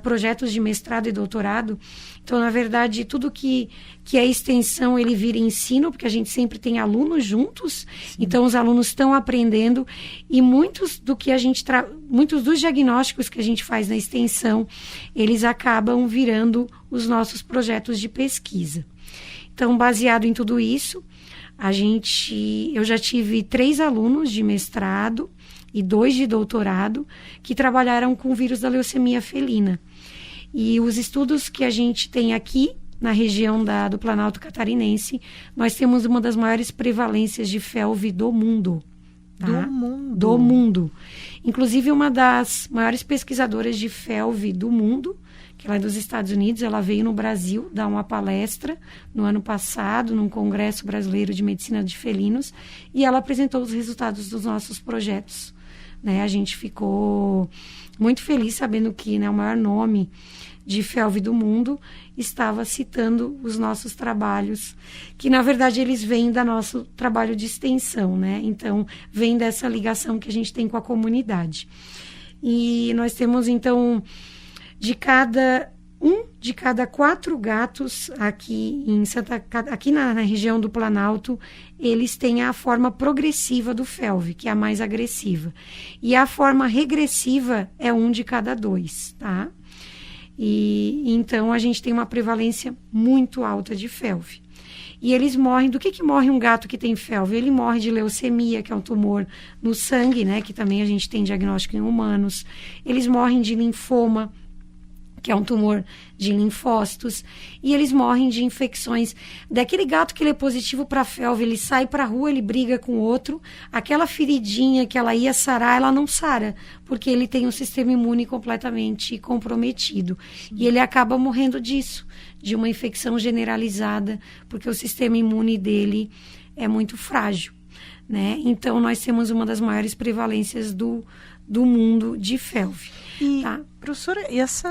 projetos de mestrado e doutorado. Então, na verdade, tudo que é extensão, ele vira ensino, porque a gente sempre tem alunos juntos. Sim. Então, os alunos estão aprendendo e muitos dos diagnósticos que a gente faz na extensão, eles acabam virando os nossos projetos de pesquisa. Então, baseado em tudo isso, eu já tive 3 alunos de mestrado e 2 de doutorado que trabalharam com o vírus da leucemia felina. E os estudos que a gente tem aqui na região do Planalto Catarinense, nós temos uma das maiores prevalências de FeLV do mundo. Tá? Do mundo. Inclusive, uma das maiores pesquisadoras de FeLV do mundo, que ela é dos Estados Unidos, ela veio no Brasil dar uma palestra no ano passado, num Congresso Brasileiro de Medicina de Felinos, e ela apresentou os resultados dos nossos projetos. Né? A gente ficou muito feliz sabendo que, né, o maior nome de FeLV do mundo estava citando os nossos trabalhos, que na verdade eles vêm do nosso trabalho de extensão, né? Então, vem dessa ligação que a gente tem com a comunidade. E nós temos, então, de cada 4 gatos aqui na região do Planalto, eles têm a forma progressiva do FeLV, que é a mais agressiva. E a forma regressiva é 1 de cada 2, tá? E então a gente tem uma prevalência muito alta de FeLV. E eles morrem, do que morre um gato que tem FeLV? Ele morre de leucemia, que é um tumor no sangue, né? Que também a gente tem diagnóstico em humanos. Eles morrem de linfoma, que é um tumor de linfócitos, e eles morrem de infecções. Daquele gato que ele é positivo para FeLV, ele sai para a rua, ele briga com outro, aquela feridinha que ela ia sarar, ela não sara, porque ele tem um sistema imune completamente comprometido. E ele acaba morrendo disso, de uma infecção generalizada, porque o sistema imune dele é muito frágil, né? Então, nós temos uma das maiores prevalências do mundo de FeLV. E, tá? Professora, e essa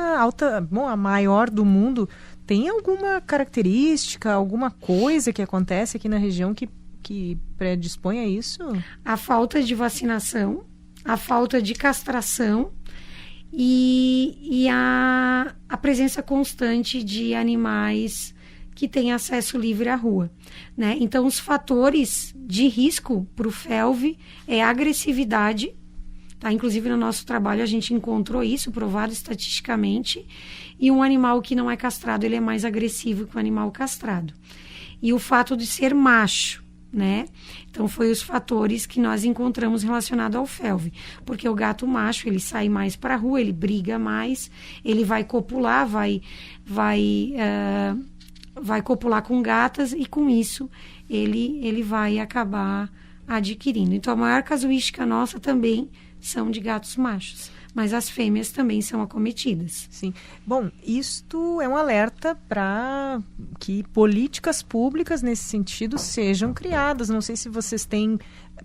a maior do mundo, tem alguma característica, alguma coisa que acontece aqui na região que predispõe a isso? A falta de vacinação, a falta de castração e a presença constante de animais que têm acesso livre à rua, né? Então, os fatores de risco para o FeLV é a agressividade Tá? Inclusive, no nosso trabalho, a gente encontrou isso, provado estatisticamente, e um animal que não é castrado, ele é mais agressivo que o animal castrado. E o fato de ser macho, né? Então, foi os fatores que nós encontramos relacionados ao FeLV. Porque o gato macho, ele sai mais para a rua, ele briga mais, ele vai copular, vai copular com gatas e, com isso, ele vai acabar adquirindo. Então, a maior casuística nossa também são de gatos machos. Mas as fêmeas também são acometidas. Sim. Bom, isto é um alerta para que políticas públicas nesse sentido sejam criadas. Não sei se vocês têm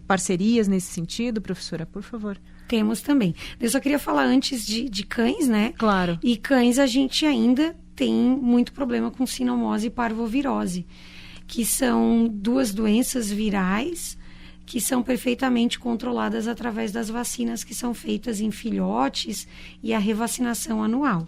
parcerias nesse sentido, professora, por favor. Temos também. Eu só queria falar antes de cães, né? Claro. E cães a gente ainda tem muito problema com sinomose e parvovirose, que são 2 doenças virais que são perfeitamente controladas através das vacinas que são feitas em filhotes e a revacinação anual,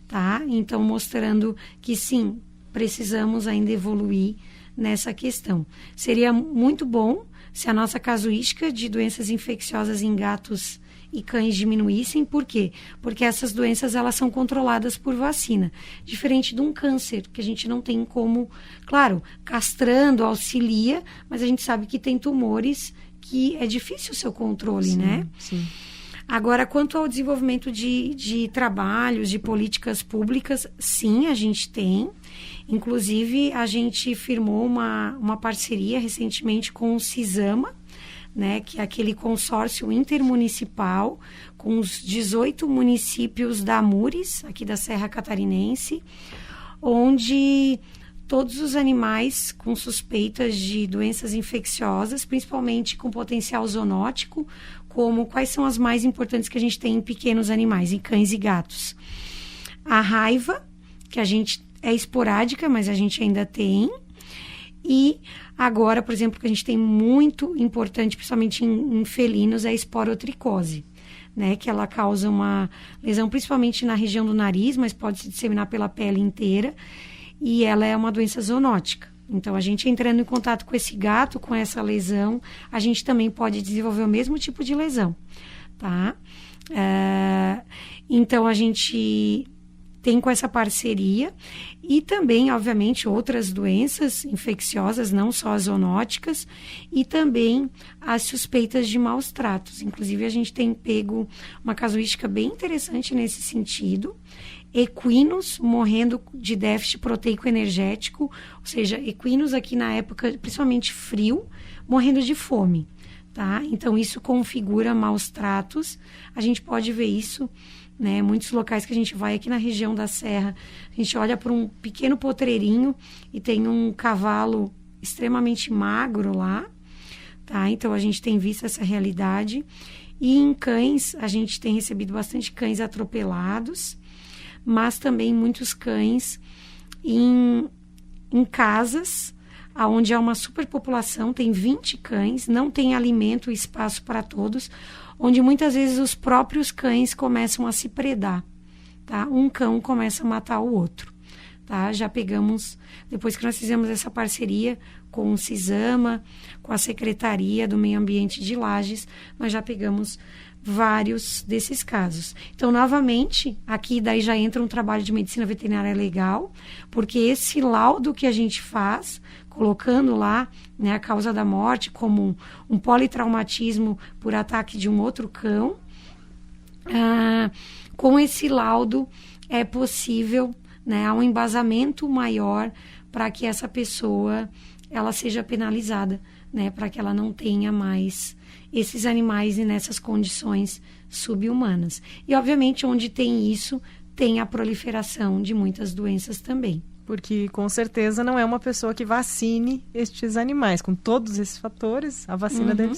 tá? Então, mostrando que sim, precisamos ainda evoluir nessa questão. Seria muito bom se a nossa casuística de doenças infecciosas em gatos e cães diminuíssem. Por quê? Porque essas doenças, elas são controladas por vacina. Diferente de um câncer, que a gente não tem como... Claro, castrando auxilia, mas a gente sabe que tem tumores que é difícil o seu controle, sim, né? Sim. Agora, quanto ao desenvolvimento de trabalhos, de políticas públicas, sim, a gente tem. Inclusive, a gente firmou uma parceria recentemente com o CISAMA, né, que é aquele consórcio intermunicipal com os 18 municípios da Amures, aqui da Serra Catarinense, onde todos os animais com suspeitas de doenças infecciosas, principalmente com potencial zoonótico, como quais são as mais importantes que a gente tem em pequenos animais, em cães e gatos. A raiva, que a gente é esporádica, mas a gente ainda tem. E agora, por exemplo, que a gente tem muito importante, principalmente em felinos, é a esporotricose, né? Que ela causa uma lesão principalmente na região do nariz, mas pode se disseminar pela pele inteira. E ela é uma doença zoonótica. Então, a gente entrando em contato com esse gato, com essa lesão, a gente também pode desenvolver o mesmo tipo de lesão, tá? Então, a gente tem com essa parceria e também, obviamente, outras doenças infecciosas, não só as zoonóticas, e também as suspeitas de maus tratos. Inclusive, a gente tem pego uma casuística bem interessante nesse sentido. Equinos morrendo de déficit proteico energético, ou seja, equinos aqui na época, principalmente frio, morrendo de fome, tá? Então, isso configura maus tratos. A gente pode ver isso, né? Muitos locais que a gente vai aqui na região da Serra, a gente olha por um pequeno potreirinho e tem um cavalo extremamente magro lá, tá? Então, a gente tem visto essa realidade. E em cães, a gente tem recebido bastante cães atropelados, mas também muitos cães em casas, onde há uma superpopulação, tem 20 cães, não tem alimento e espaço para todos, onde muitas vezes os próprios cães começam a se predar, tá? Um cão começa a matar o outro, tá? Já pegamos, depois que nós fizemos essa parceria com o CISAMA, com a Secretaria do Meio Ambiente de Lages, nós já pegamos vários desses casos. Então, novamente, aqui daí já entra um trabalho de medicina veterinária legal, porque esse laudo que a gente faz, colocando lá, né, a causa da morte como um politraumatismo por ataque de um outro cão, com esse laudo é possível, né, há um embasamento maior para que essa pessoa ela seja penalizada, né, para que ela não tenha mais esses animais nessas condições subhumanas. E, obviamente, onde tem isso, tem a proliferação de muitas doenças também. Porque, com certeza, não é uma pessoa que vacine estes animais. Com todos esses fatores, a vacina deve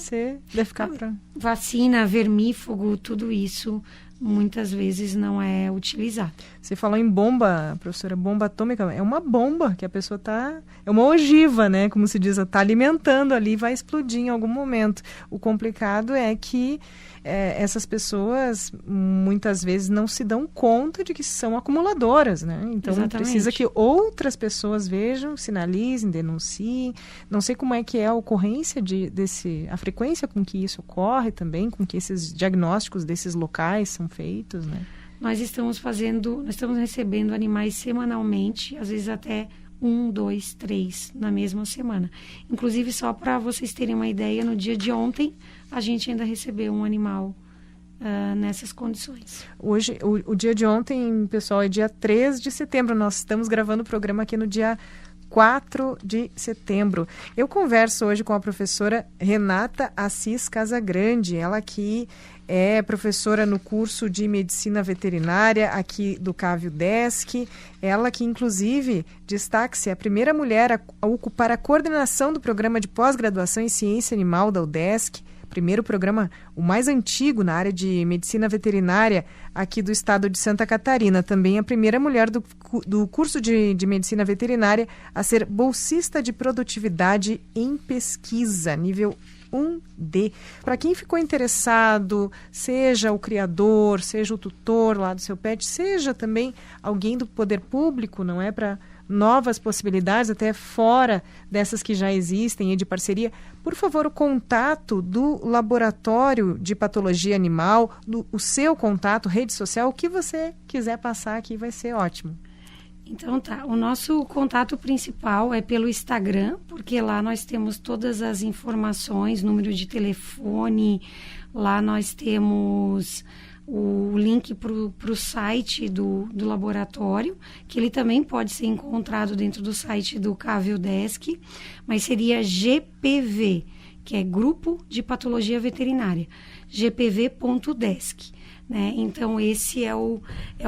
ficar para... Vacina, vermífugo, tudo isso muitas vezes não é utilizada. Você falou em bomba, professora, bomba atômica, é uma bomba que a pessoa está... É uma ogiva, né? Como se diz, está alimentando ali, vai explodir em algum momento. O complicado é que essas pessoas muitas vezes não se dão conta de que são acumuladoras, né? Então precisa que outras pessoas vejam, sinalizem, denunciem. Não sei como é que é a ocorrência a frequência com que isso ocorre também, com que esses diagnósticos desses locais são feitos, né? Nós estamos recebendo animais semanalmente, às vezes até 1, 2, 3 na mesma semana. Inclusive, só para vocês terem uma ideia, no dia de ontem, a gente ainda recebeu um animal nessas condições. Hoje, o dia de ontem, pessoal, é dia 3 de setembro. Nós estamos gravando o programa aqui no dia 4 de setembro. Eu converso hoje com a professora Renata Assis Casagrande, ela que é professora no curso de Medicina Veterinária aqui do CAV UDESC, ela que inclusive destaca-se a primeira mulher a ocupar a coordenação do programa de pós-graduação em Ciência Animal da UDESC, primeiro programa, o mais antigo na área de medicina veterinária aqui do estado de Santa Catarina. Também a primeira mulher do curso de medicina veterinária a ser bolsista de produtividade em pesquisa, nível 1D. Para quem ficou interessado, seja o criador, seja o tutor lá do seu pet, seja também alguém do poder público, não é, para novas possibilidades, até fora dessas que já existem e de parceria, por favor, o contato do Laboratório de Patologia Animal, o seu contato, rede social, o que você quiser passar aqui vai ser ótimo. Então tá, o nosso contato principal é pelo Instagram, porque lá nós temos todas as informações, número de telefone, lá nós temos o link para o site do laboratório, que ele também pode ser encontrado dentro do site do CAV UDESC, mas seria GPV, que é Grupo de Patologia Veterinária, gpv.udesc. Né? Então, esse é o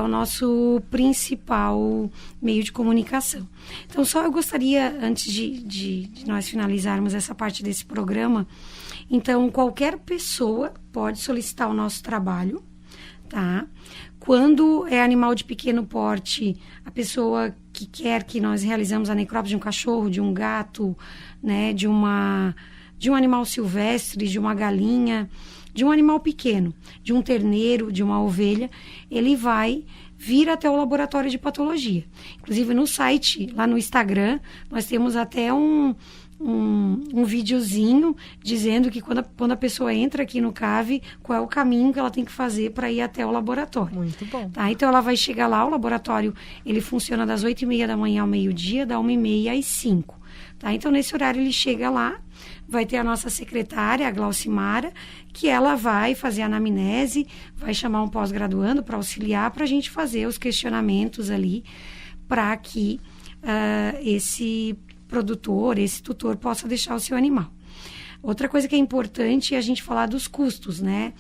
nosso principal meio de comunicação. Então, só eu gostaria, antes de nós finalizarmos essa parte desse programa, então, qualquer pessoa pode solicitar o nosso trabalho, tá? Quando é animal de pequeno porte, a pessoa que quer que nós realizamos a necrópsia de um cachorro, de um gato, né, de um animal silvestre, de uma galinha, de um animal pequeno, de um terneiro, de uma ovelha, ele vai vir até o laboratório de patologia. Inclusive no site, lá no Instagram, nós temos até um videozinho dizendo que quando a pessoa entra aqui no CAV, qual é o caminho que ela tem que fazer para ir até o laboratório. Muito bom. Tá? Então ela vai chegar lá, o laboratório ele funciona das 8h30 da manhã ao meio-dia, da 1h30 às 5h. Tá? Então nesse horário ele chega lá, vai ter a nossa secretária, a Glaucimara, que ela vai fazer a anamnese, vai chamar um pós-graduando para auxiliar, para a gente fazer os questionamentos ali, para que esse produtor, esse tutor possa deixar o seu animal. Outra coisa que é importante é a gente falar dos custos, né?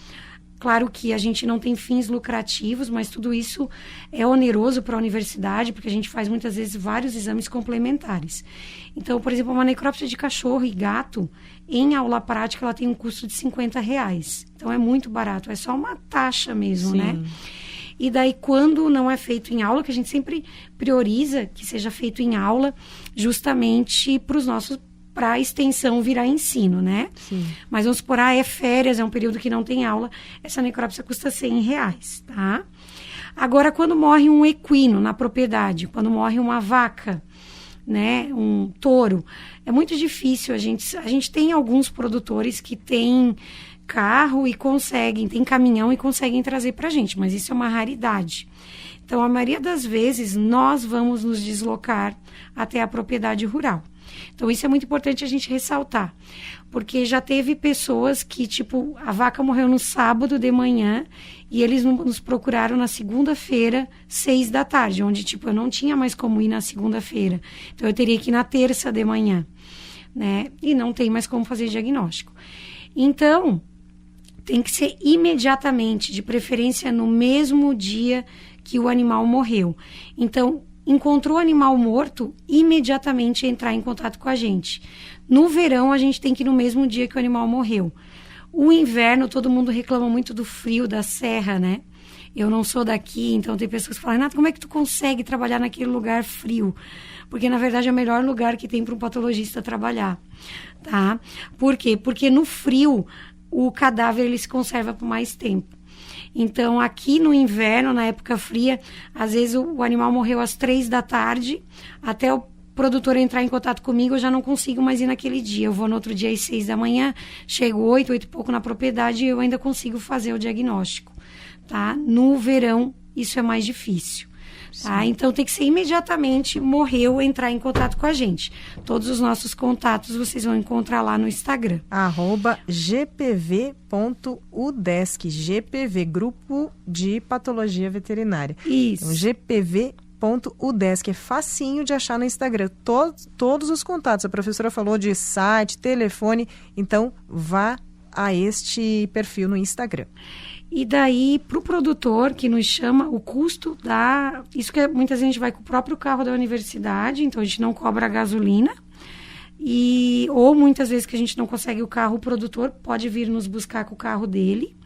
Claro que a gente não tem fins lucrativos, mas tudo isso é oneroso para a universidade, porque a gente faz muitas vezes vários exames complementares. Então, por exemplo, uma necrópsia de cachorro e gato, em aula prática, ela tem um custo de R$50. Então, é muito barato, é só uma taxa mesmo, né? E daí, quando não é feito em aula, que a gente sempre prioriza que seja feito em aula, justamente para a extensão virar ensino, né? Sim. Mas vamos supor, é férias, é um período que não tem aula, essa necrópsia custa R$100, tá? Agora, quando morre um equino na propriedade, quando morre uma vaca, né, um touro, é muito difícil, a gente tem alguns produtores que têm carro e tem caminhão e conseguem trazer para a gente, mas isso é uma raridade. Então, a maioria das vezes, nós vamos nos deslocar até a propriedade rural. Então, isso é muito importante a gente ressaltar, porque já teve pessoas que, tipo, a vaca morreu no sábado de manhã e eles nos procuraram na segunda-feira, 6h, onde, tipo, eu não tinha mais como ir na segunda-feira. Então, eu teria que ir na terça de manhã, né? E não tem mais como fazer diagnóstico. Então, tem que ser imediatamente, de preferência no mesmo dia que o animal morreu. Então, encontrou o animal morto, imediatamente entrar em contato com a gente. No verão, a gente tem que ir no mesmo dia que o animal morreu. O inverno, todo mundo reclama muito do frio da serra, né? Eu não sou daqui, então tem pessoas que falam, Renata, como é que tu consegue trabalhar naquele lugar frio? Porque, na verdade, é o melhor lugar que tem para um patologista trabalhar, tá? Por quê? Porque no frio, o cadáver ele se conserva por mais tempo. Então, aqui no inverno, na época fria, às vezes o animal morreu às 3 da tarde, até o produtor entrar em contato comigo, eu já não consigo mais ir naquele dia. Eu vou no outro dia às 6 da manhã, chego 8 e pouco na propriedade e eu ainda consigo fazer o diagnóstico, tá? No verão, isso é mais difícil. Tá? Então, tem que ser imediatamente, morreu, entrar em contato com a gente. Todos os nossos contatos vocês vão encontrar lá no Instagram. @gpv.udesc, GPV, Grupo de Patologia Veterinária. Isso. Então, gpv.udesc, é facinho de achar no Instagram. Todos os contatos, a professora falou de site, telefone, então vá a este perfil no Instagram. E daí, para o produtor que nos chama, o custo da... Isso que muitas vezes a gente vai com o próprio carro da universidade, então a gente não cobra a gasolina. Ou muitas vezes que a gente não consegue o carro, o produtor pode vir nos buscar com o carro dele.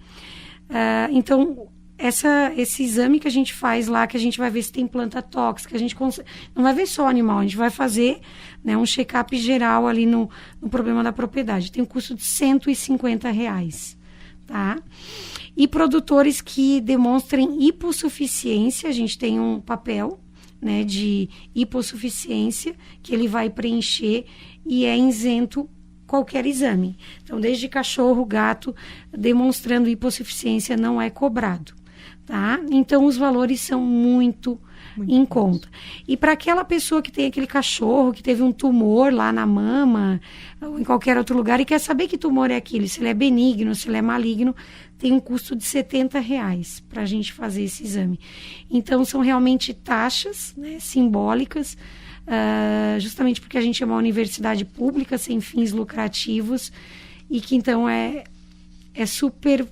Então, esse exame que a gente faz lá, que a gente vai ver se tem planta tóxica, a gente não vai ver só o animal, a gente vai fazer, né, um check-up geral ali no problema da propriedade. Tem um custo de R$150, tá? E produtores que demonstrem hipossuficiência, a gente tem um papel, né, de hipossuficiência que ele vai preencher e é isento qualquer exame. Então, desde cachorro, gato, demonstrando hipossuficiência não é cobrado, tá? Então, os valores são muito em conta. E para aquela pessoa que tem aquele cachorro que teve um tumor lá na mama ou em qualquer outro lugar e quer saber que tumor é aquele, se ele é benigno, se ele é maligno, tem um custo de R$70 para a gente fazer esse exame. Então, são realmente taxas, né, simbólicas, justamente porque a gente é uma universidade pública sem fins lucrativos e que, então, é super...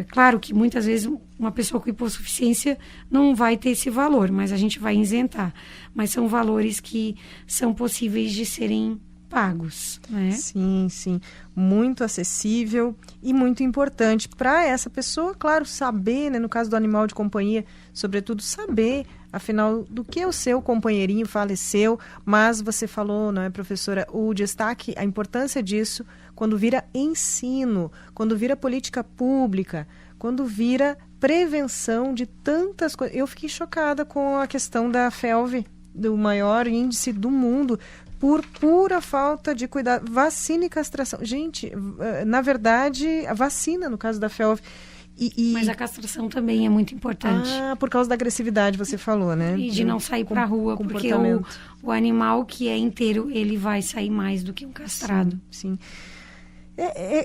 claro que muitas vezes uma pessoa com hipossuficiência não vai ter esse valor, mas a gente vai isentar. Mas são valores que são possíveis de serem pagos, né? Sim, sim. Muito acessível e muito importante para essa pessoa, claro, saber, né, no caso do animal de companhia, sobretudo saber, afinal, do que o seu companheirinho faleceu, mas você falou, não é, professora, o destaque, a importância disso quando vira ensino, quando vira política pública, quando vira prevenção de tantas coisas. Eu fiquei chocada com a questão da FeLV, do maior índice do mundo, por pura falta de cuidado. Vacina e castração. Gente, na verdade, a vacina, no caso da FeLV. Mas a castração também é muito importante. Por causa da agressividade, você falou, né? E de não sair para a rua, porque o animal que é inteiro, ele vai sair mais do que um castrado. Sim.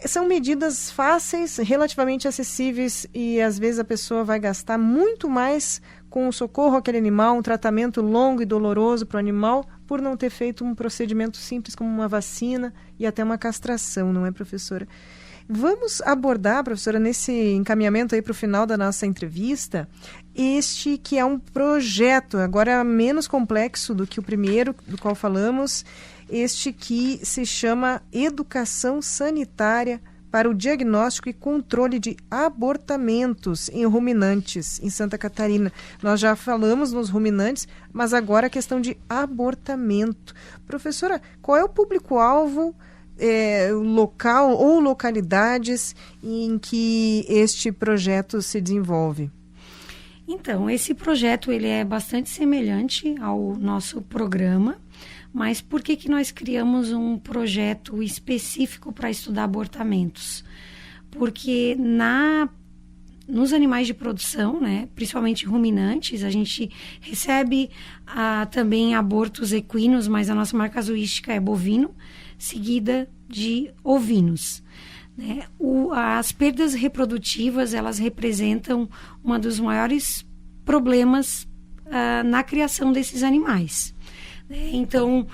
São medidas fáceis, relativamente acessíveis e às vezes a pessoa vai gastar muito mais com o socorro àquele animal, um tratamento longo e doloroso para o animal, por não ter feito um procedimento simples como uma vacina e até uma castração, não é, professora? Vamos abordar, professora, nesse encaminhamento aí para o final da nossa entrevista, este que é um projeto, agora menos complexo do que o primeiro, do qual falamos, este que se chama Educação Sanitária para o Diagnóstico e Controle de Abortamentos em Ruminantes, em Santa Catarina. Nós já falamos nos ruminantes, mas agora a questão de abortamento. Professora, qual é o público-alvo, local ou localidades em que este projeto se desenvolve? Então, esse projeto ele é bastante semelhante ao nosso programa, mas por que nós criamos um projeto específico para estudar abortamentos? Porque nos animais de produção, né, principalmente ruminantes, a gente recebe também abortos equinos, mas a nossa marca casuística é bovino, seguida de ovinos. Né? As perdas reprodutivas, elas representam um dos maiores problemas na criação desses animais. Então,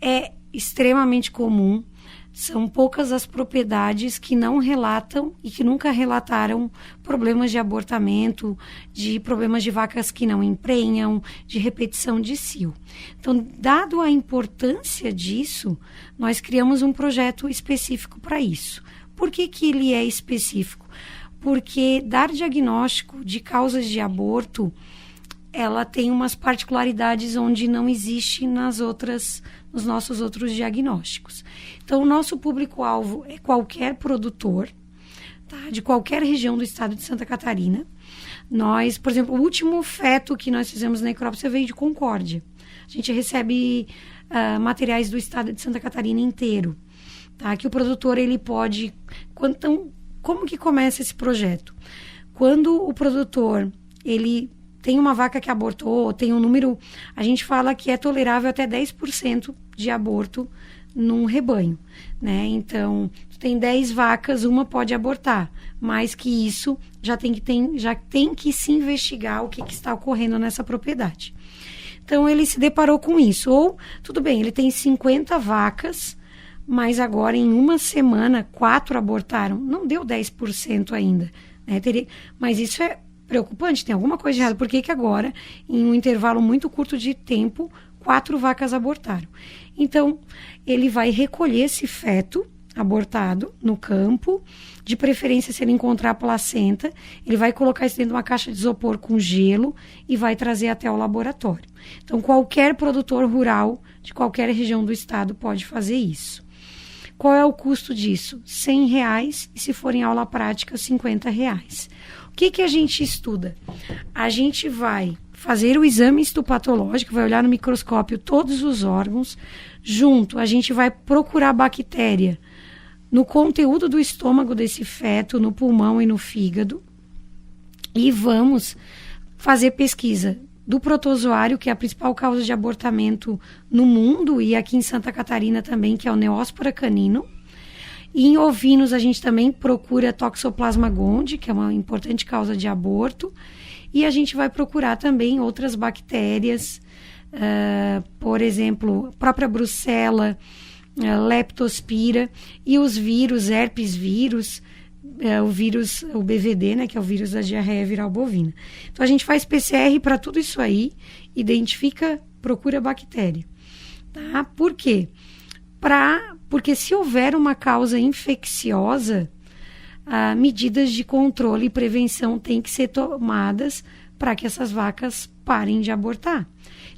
é extremamente comum São poucas as propriedades que não relatam e que nunca relataram problemas de abortamento, de problemas de vacas que não emprenham, de repetição de cio. Então, dado a importância disso, nós criamos um projeto específico para isso. Por que que ele é específico? Porque dar diagnóstico de causas de aborto, ela tem umas particularidades onde não existe nos nossos outros diagnósticos. Então, o nosso público-alvo é qualquer produtor, tá, de qualquer região do estado de Santa Catarina. Nós, por exemplo, o último feto que nós fizemos na necrópsia veio de Concórdia. A gente recebe materiais do estado de Santa Catarina inteiro, tá, que o produtor ele pode... Então, como que começa esse projeto? Quando o produtor ele tem uma vaca que abortou, tem um número, a gente fala que é tolerável até 10% de aborto num rebanho, né? Então, tem 10 vacas, uma pode abortar. Mais que isso, já tem que se investigar o que está ocorrendo nessa propriedade. Então, ele se deparou com isso. Ou, tudo bem, ele tem 50 vacas, mas agora em uma semana, 4 abortaram. Não deu 10% ainda, né? Mas isso é preocupante, tem alguma coisa de errado. Por que que agora, em um intervalo muito curto de tempo, 4 vacas abortaram? Então, ele vai recolher esse feto abortado no campo, de preferência se ele encontrar a placenta, ele vai colocar isso dentro de uma caixa de isopor com gelo e vai trazer até o laboratório. Então, qualquer produtor rural de qualquer região do estado pode fazer isso. Qual é o custo disso? R$100 e se for em aula prática, R$50. O que a gente estuda? A gente vai fazer o exame histopatológico, vai olhar no microscópio todos os órgãos. Junto, a gente vai procurar bactéria no conteúdo do estômago desse feto, no pulmão e no fígado. E vamos fazer pesquisa do protozoário, que é a principal causa de abortamento no mundo e aqui em Santa Catarina também, que é o Neospora canino. E em ovinos a gente também procura Toxoplasma gondii, que é uma importante causa de aborto. E a gente vai procurar também outras bactérias, por exemplo, a própria brucela, leptospira e os vírus, herpes vírus, o BVD, né, que é o vírus da diarreia viral bovina. Então a gente faz PCR para tudo isso aí, identifica, procura bactéria. Tá? Por quê? Porque se houver uma causa infecciosa, medidas de controle e prevenção têm que ser tomadas para que essas vacas parem de abortar.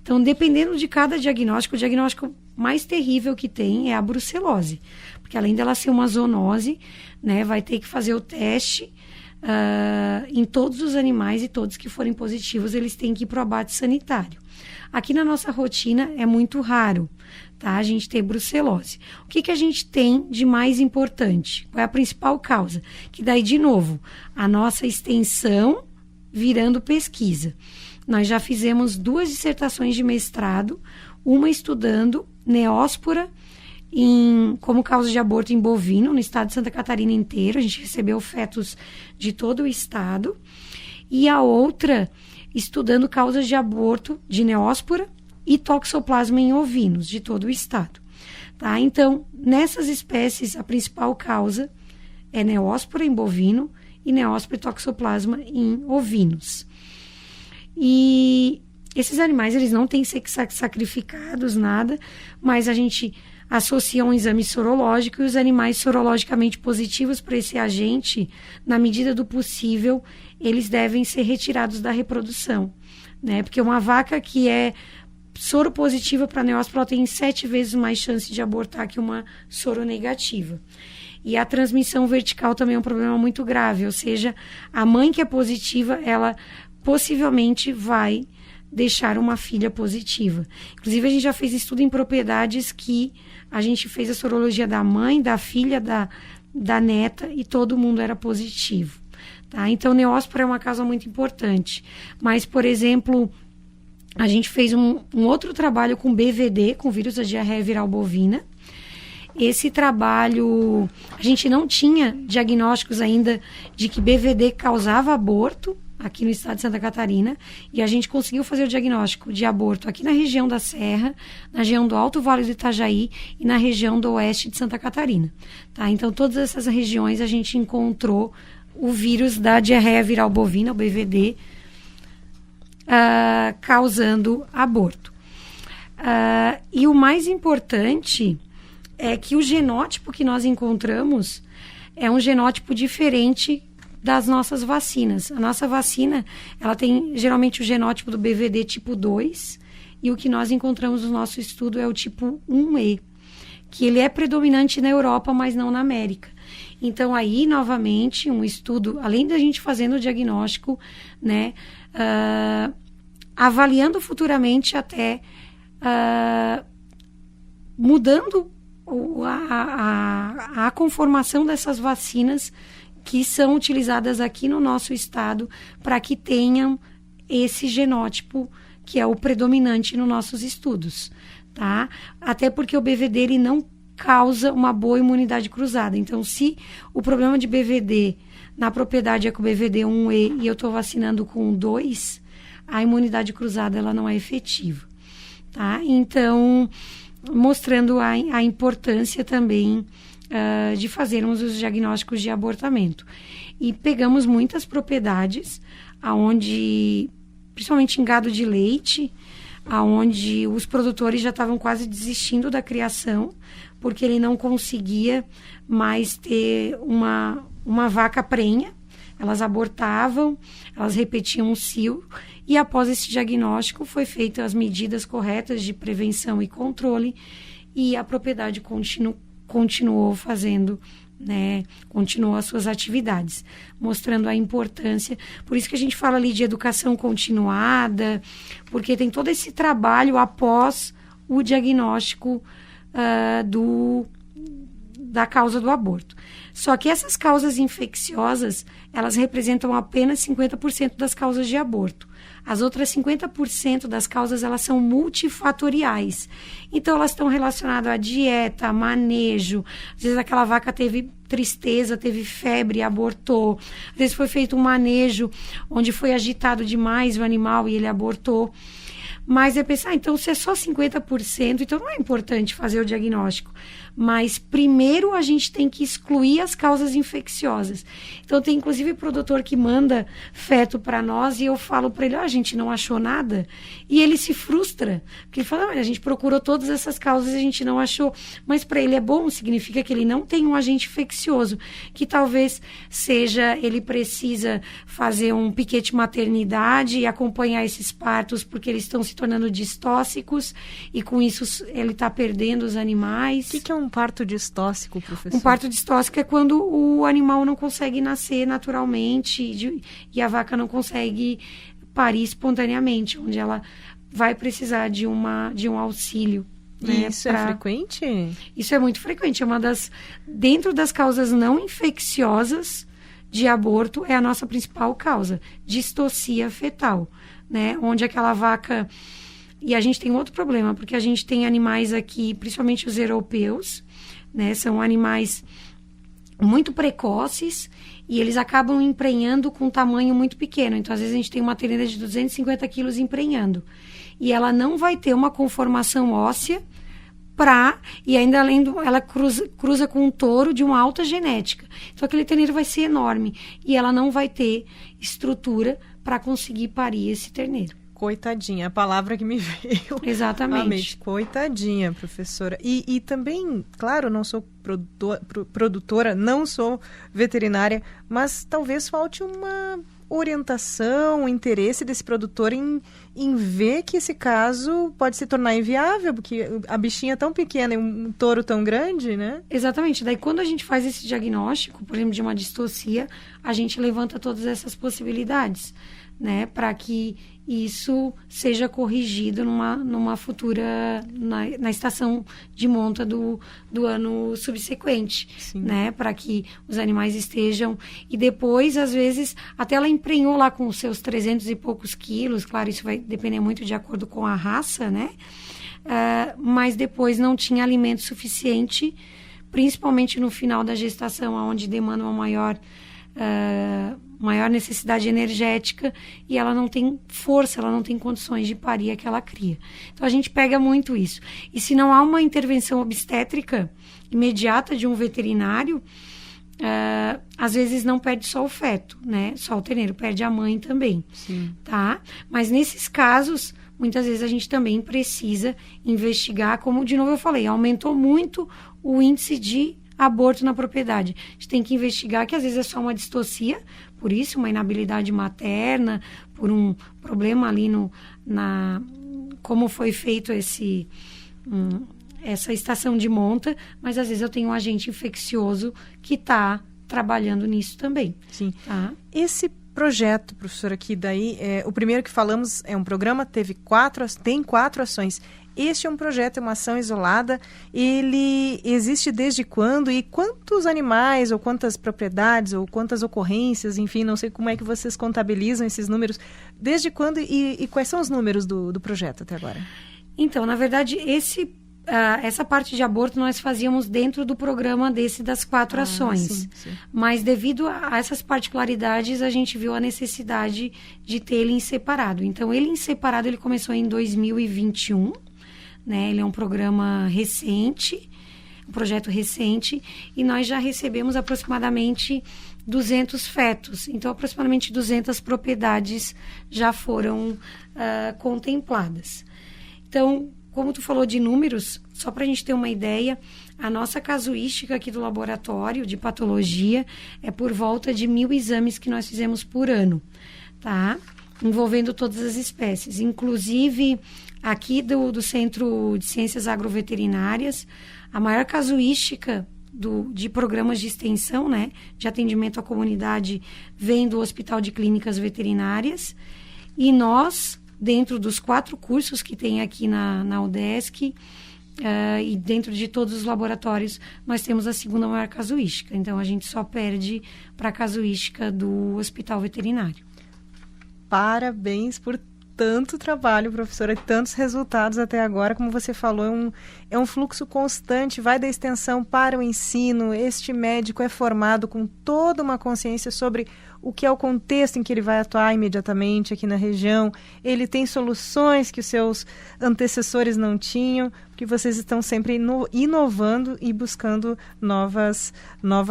Então, dependendo de cada diagnóstico, o diagnóstico mais terrível que tem é a brucelose, porque além dela ser uma zoonose, né, vai ter que fazer o teste em todos os animais e todos que forem positivos, eles têm que ir para o abate sanitário. Aqui na nossa rotina é muito raro, tá? A gente ter brucelose. O que a gente tem de mais importante? Qual é a principal causa? Que daí, de novo, a nossa extensão virando pesquisa. Nós já fizemos 2 dissertações de mestrado, uma estudando Neospora como causa de aborto em bovino, no estado de Santa Catarina inteiro. A gente recebeu fetos de todo o estado. E a outra estudando causas de aborto de Neospora e Toxoplasma em ovinos de todo o estado. Tá? Então, nessas espécies, a principal causa é Neospora em bovino e Neospora e Toxoplasma em ovinos. E esses animais, eles não têm que ser sacrificados, nada, mas a gente associa um exame sorológico e os animais sorologicamente positivos para esse agente, na medida do possível, eles devem ser retirados da reprodução, né? Porque uma vaca que é soropositiva para Neospora, ela tem 7 vezes mais chance de abortar que uma soronegativa. E a transmissão vertical também é um problema muito grave, ou seja, a mãe que é positiva, ela possivelmente vai deixar uma filha positiva. Inclusive, a gente já fez estudo em propriedades que a gente fez a sorologia da mãe, da filha, da neta, e todo mundo era positivo. Tá? Então, Neospora é uma causa muito importante. Mas, por exemplo, a gente fez um outro trabalho com BVD, com vírus da diarreia viral bovina. Esse trabalho, a gente não tinha diagnósticos ainda de que BVD causava aborto, aqui no estado de Santa Catarina, e a gente conseguiu fazer o diagnóstico de aborto aqui na região da Serra, na região do Alto Vale do Itajaí e na região do oeste de Santa Catarina. Tá? Então, todas essas regiões a gente encontrou o vírus da diarreia viral bovina, o BVD, causando aborto. E o mais importante é que o genótipo que nós encontramos é um genótipo diferente das nossas vacinas. A nossa vacina, ela tem geralmente o genótipo do BVD tipo 2, e o que nós encontramos no nosso estudo é o tipo 1E, que ele é predominante na Europa, mas não na América. Então, aí, novamente, um estudo, além da gente fazendo o diagnóstico, né, avaliando futuramente até mudando a conformação dessas vacinas que são utilizadas aqui no nosso estado para que tenham esse genótipo que é o predominante nos nossos estudos, tá? Até porque o BVD ele não causa uma boa imunidade cruzada. Então, se o problema de BVD na propriedade é com o BVD 1E e eu estou vacinando com o 2, a imunidade cruzada ela não é efetiva, tá? Então, mostrando a importância também de fazermos os diagnósticos de abortamento. E pegamos muitas propriedades, aonde, principalmente em gado de leite, aonde os produtores já estavam quase desistindo da criação, porque ele não conseguia mais ter uma vaca prenha. Elas abortavam, elas repetiam o cio, e após esse diagnóstico foi feitas as medidas corretas de prevenção e controle, e a propriedade continuou fazendo, né, continuou as suas atividades, mostrando a importância. Por isso que a gente fala ali de educação continuada, porque tem todo esse trabalho após o diagnóstico da causa do aborto. Só que essas causas infecciosas, elas representam apenas 50% das causas de aborto. As outras 50% das causas, elas são multifatoriais. Então, elas estão relacionadas à dieta, a manejo. Às vezes, aquela vaca teve tristeza, teve febre, abortou. Às vezes, foi feito um manejo onde foi agitado demais o animal e ele abortou. Mas é pensar, então, se é só 50%, então não é importante fazer o diagnóstico. Mas, primeiro, a gente tem que excluir as causas infecciosas. Então, tem, inclusive, produtor que manda feto para nós e eu falo para ele, a gente não achou nada. E ele se frustra, porque ele fala, a gente procurou todas essas causas e a gente não achou. Mas, para ele é bom, significa que ele não tem um agente infeccioso, que talvez seja, ele precisa fazer um piquete maternidade e acompanhar esses partos, porque eles estão se tornando distóxicos e, com isso, ele está perdendo os animais. O que é um parto distóxico, professor? Um parto distóxico é quando o animal não consegue nascer naturalmente e a vaca não consegue parir espontaneamente, onde ela vai precisar de um auxílio. Né, isso é frequente? Isso é muito frequente. É dentro das causas não infecciosas de aborto, é a nossa principal causa, distocia fetal, né? Onde aquela vaca... E a gente tem outro problema, porque a gente tem animais aqui, principalmente os europeus, né? São animais muito precoces e eles acabam emprenhando com um tamanho muito pequeno. Então, às vezes, a gente tem uma ternera de 250 quilos emprenhando. E ela não vai ter uma conformação óssea e ainda ela cruza com um touro de uma alta genética. Então, aquele terneiro vai ser enorme e ela não vai ter estrutura para conseguir parir esse terneiro. Coitadinha, a palavra que me veio. Exatamente. Coitadinha, professora. E também, claro, não sou produtora, não sou veterinária, mas talvez falte uma orientação, um interesse desse produtor em ver que esse caso pode se tornar inviável, porque a bichinha é tão pequena e um touro tão grande, né? Exatamente. Daí, quando a gente faz esse diagnóstico, por exemplo, de uma distocia, a gente levanta todas essas possibilidades, né? Para que isso seja corrigido numa futura, na estação de monta do ano subsequente. Sim. Né? Para que os animais estejam... E depois, às vezes, até ela emprenhou lá com os seus 300 e poucos quilos, claro, isso vai depender muito de acordo com a raça, né? Mas depois não tinha alimento suficiente, principalmente no final da gestação, onde demanda uma maior necessidade energética e ela não tem força, ela não tem condições de parir aquela cria. Então a gente pega muito isso. E se não há uma intervenção obstétrica imediata de um veterinário, às vezes não perde só o feto, né? Só o terneiro, perde a mãe também. Sim. Tá? Mas nesses casos, muitas vezes a gente também precisa investigar, como de novo eu falei, aumentou muito o índice de aborto na propriedade. A gente tem que investigar que às vezes é só uma distocia, por isso uma inabilidade materna, por um problema ali como foi feito essa estação de monta, mas às vezes eu tenho um agente infeccioso que está trabalhando nisso também. Sim. Tá? Esse projeto, professora, aqui daí, o primeiro que falamos é um programa, tem 4 ações. Este é um projeto, é uma ação isolada. Ele existe desde quando? E quantos animais, ou quantas propriedades, ou quantas ocorrências, enfim, não sei como é que vocês contabilizam esses números. Desde quando e quais são os números do projeto até agora? Então, na verdade, essa parte de aborto nós fazíamos dentro do programa das 4 ações. Sim, sim. Mas devido a essas particularidades, a gente viu a necessidade de ter ele em separado. Então, ele em separado, ele começou em 2021, né? Ele é um programa recente, um projeto recente, e nós já recebemos aproximadamente 200 fetos. Então, aproximadamente 200 propriedades já foram contempladas. Então, como tu falou de números, só para a gente ter uma ideia, a nossa casuística aqui do laboratório de patologia é por volta de 1.000 exames que nós fizemos por ano, tá? Envolvendo todas as espécies. Inclusive, aqui do Centro de Ciências Agroveterinárias, a maior casuística de programas de extensão, né, de atendimento à comunidade, vem do Hospital de Clínicas Veterinárias, e nós, dentro dos 4 cursos que tem aqui na UDESC, e dentro de todos os laboratórios, nós temos a segunda maior casuística. Então, a gente só perde para a casuística do Hospital Veterinário. Parabéns por tanto trabalho, professora, e tantos resultados até agora. Como você falou, é um fluxo constante, vai da extensão para o ensino. Este médico é formado com toda uma consciência sobre o que é o contexto em que ele vai atuar imediatamente aqui na região. Ele tem soluções que os seus antecessores não tinham, porque vocês estão sempre inovando e buscando novas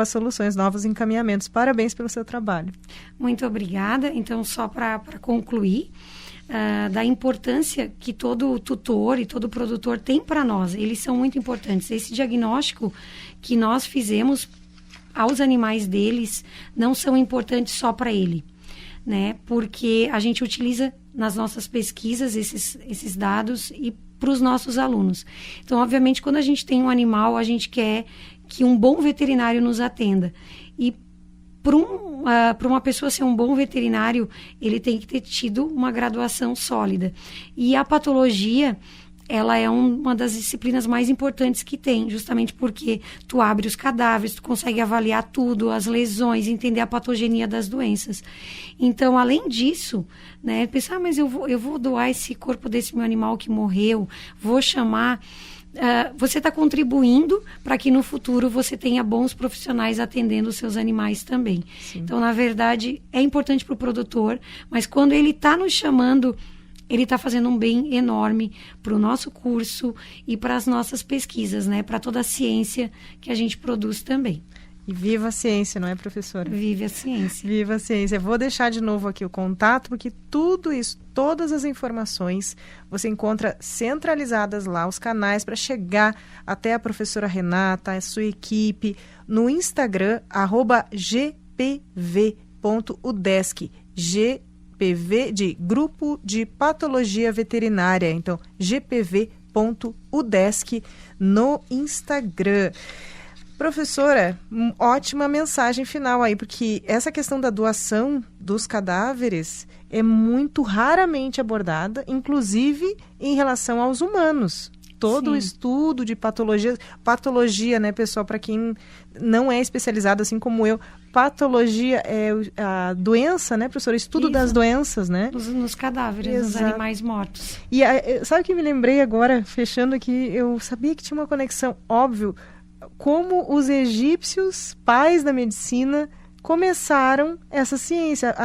soluções, novos encaminhamentos. Parabéns pelo seu trabalho. Muito obrigada. Então, só para concluir, da importância que todo tutor e todo produtor tem para nós. Eles são muito importantes. Esse diagnóstico que nós fizemos aos animais deles não são importantes só para ele, né? Porque a gente utiliza nas nossas pesquisas esses dados e para os nossos alunos. Então, obviamente, quando a gente tem um animal, a gente quer que um bom veterinário nos atenda. E para uma pessoa ser um bom veterinário, ele tem que ter tido uma graduação sólida. E a patologia, ela é uma das disciplinas mais importantes que tem, justamente porque tu abre os cadáveres, tu consegue avaliar tudo, as lesões, entender a patogenia das doenças. Então, além disso, né, pensar, mas eu vou doar esse corpo desse meu animal que morreu, vou chamar... você está contribuindo para que no futuro você tenha bons profissionais atendendo os seus animais também. Sim. Então, na verdade, é importante para o produtor, mas quando ele está nos chamando, ele está fazendo um bem enorme para o nosso curso e para as nossas pesquisas, né? Para toda a ciência que a gente produz também. E viva a ciência, não é, professora? Vive a ciência. Viva a ciência. Vou deixar de novo aqui o contato, porque tudo isso, todas as informações, você encontra centralizadas lá, os canais para chegar até a professora Renata, a sua equipe, no Instagram, @gpv.udesc, GPV de Grupo de Patologia Veterinária, então gpv.udesc no Instagram. Professora, ótima mensagem final aí, porque essa questão da doação dos cadáveres é muito raramente abordada, inclusive em relação aos humanos. Todo o estudo de patologia, né, pessoal, para quem não é especializado, assim como eu, patologia é a doença, né, professora? Estudo das doenças, né? Nos cadáveres, nos animais mortos. E sabe o que me lembrei agora, fechando aqui, eu sabia que tinha uma conexão, óbvio, como os egípcios, pais da medicina, começaram essa ciência,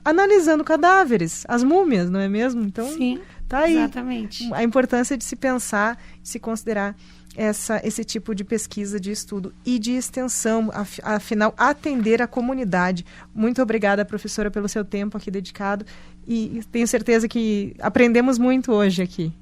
analisando cadáveres, as múmias, não é mesmo? Então, sim, tá aí exatamente. A importância de se pensar, de se considerar esse tipo de pesquisa, de estudo e de extensão, afinal, atender a comunidade. Muito obrigada, professora, pelo seu tempo aqui dedicado, e tenho certeza que aprendemos muito hoje aqui.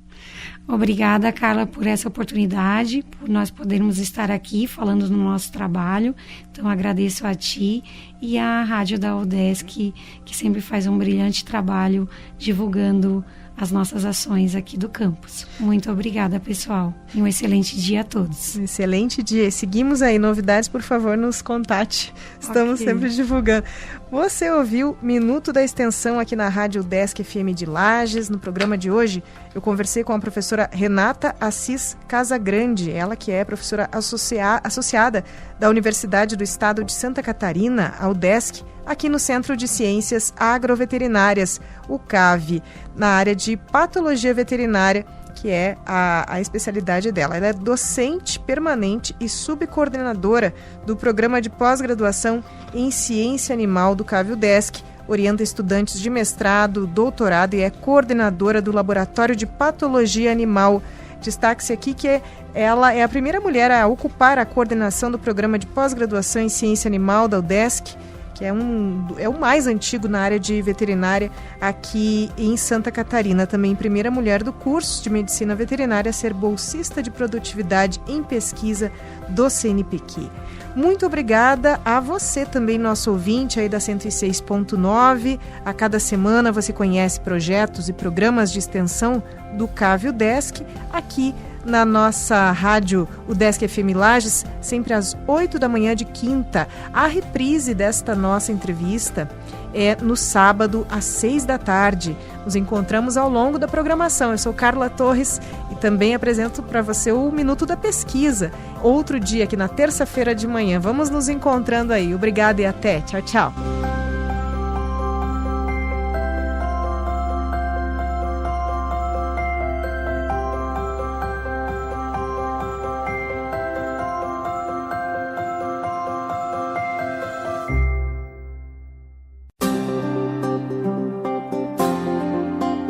Obrigada, Carla, por essa oportunidade, por nós podermos estar aqui falando do nosso trabalho. Então, agradeço a ti e à Rádio da UDESC, que sempre faz um brilhante trabalho divulgando as nossas ações aqui do campus. Muito obrigada, pessoal. E um excelente dia a todos. Um excelente dia. Seguimos aí. Novidades, por favor, nos contate. Estamos sempre divulgando. Você ouviu Minuto da Extensão aqui na Rádio UDESC FM de Lages. No programa de hoje, eu conversei com a professora Renata Assis Casagrande, ela que é professora associada da Universidade do Estado de Santa Catarina, a UDESC, aqui no Centro de Ciências Agroveterinárias, o CAV, na área de Patologia Veterinária, que é a especialidade dela. Ela é docente permanente e subcoordenadora do Programa de Pós-Graduação em Ciência Animal do CAV UDESC, orienta estudantes de mestrado, doutorado e é coordenadora do Laboratório de Patologia Animal. Destaque-se aqui que ela é a primeira mulher a ocupar a coordenação do Programa de Pós-Graduação em Ciência Animal da UDESC, que é o mais antigo na área de veterinária aqui em Santa Catarina. Também primeira mulher do curso de Medicina Veterinária a ser bolsista de produtividade em pesquisa do CNPq. Muito obrigada a você também, nosso ouvinte aí da 106.9. A cada semana você conhece projetos e programas de extensão do CAV UDESC aqui na nossa rádio UDESC FM Lages, sempre às 8 da manhã de quinta. A reprise desta nossa entrevista é no sábado às 6 da tarde. Nos encontramos ao longo da programação. Eu sou Carla Torres e também apresento para você o Minuto da Pesquisa. Outro dia aqui na terça-feira de manhã. Vamos nos encontrando aí. Obrigada e até. Tchau, tchau.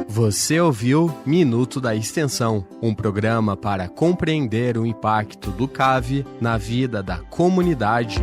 Você ouviu Minuto da Extensão, um programa para compreender o impacto do CAV na vida da comunidade.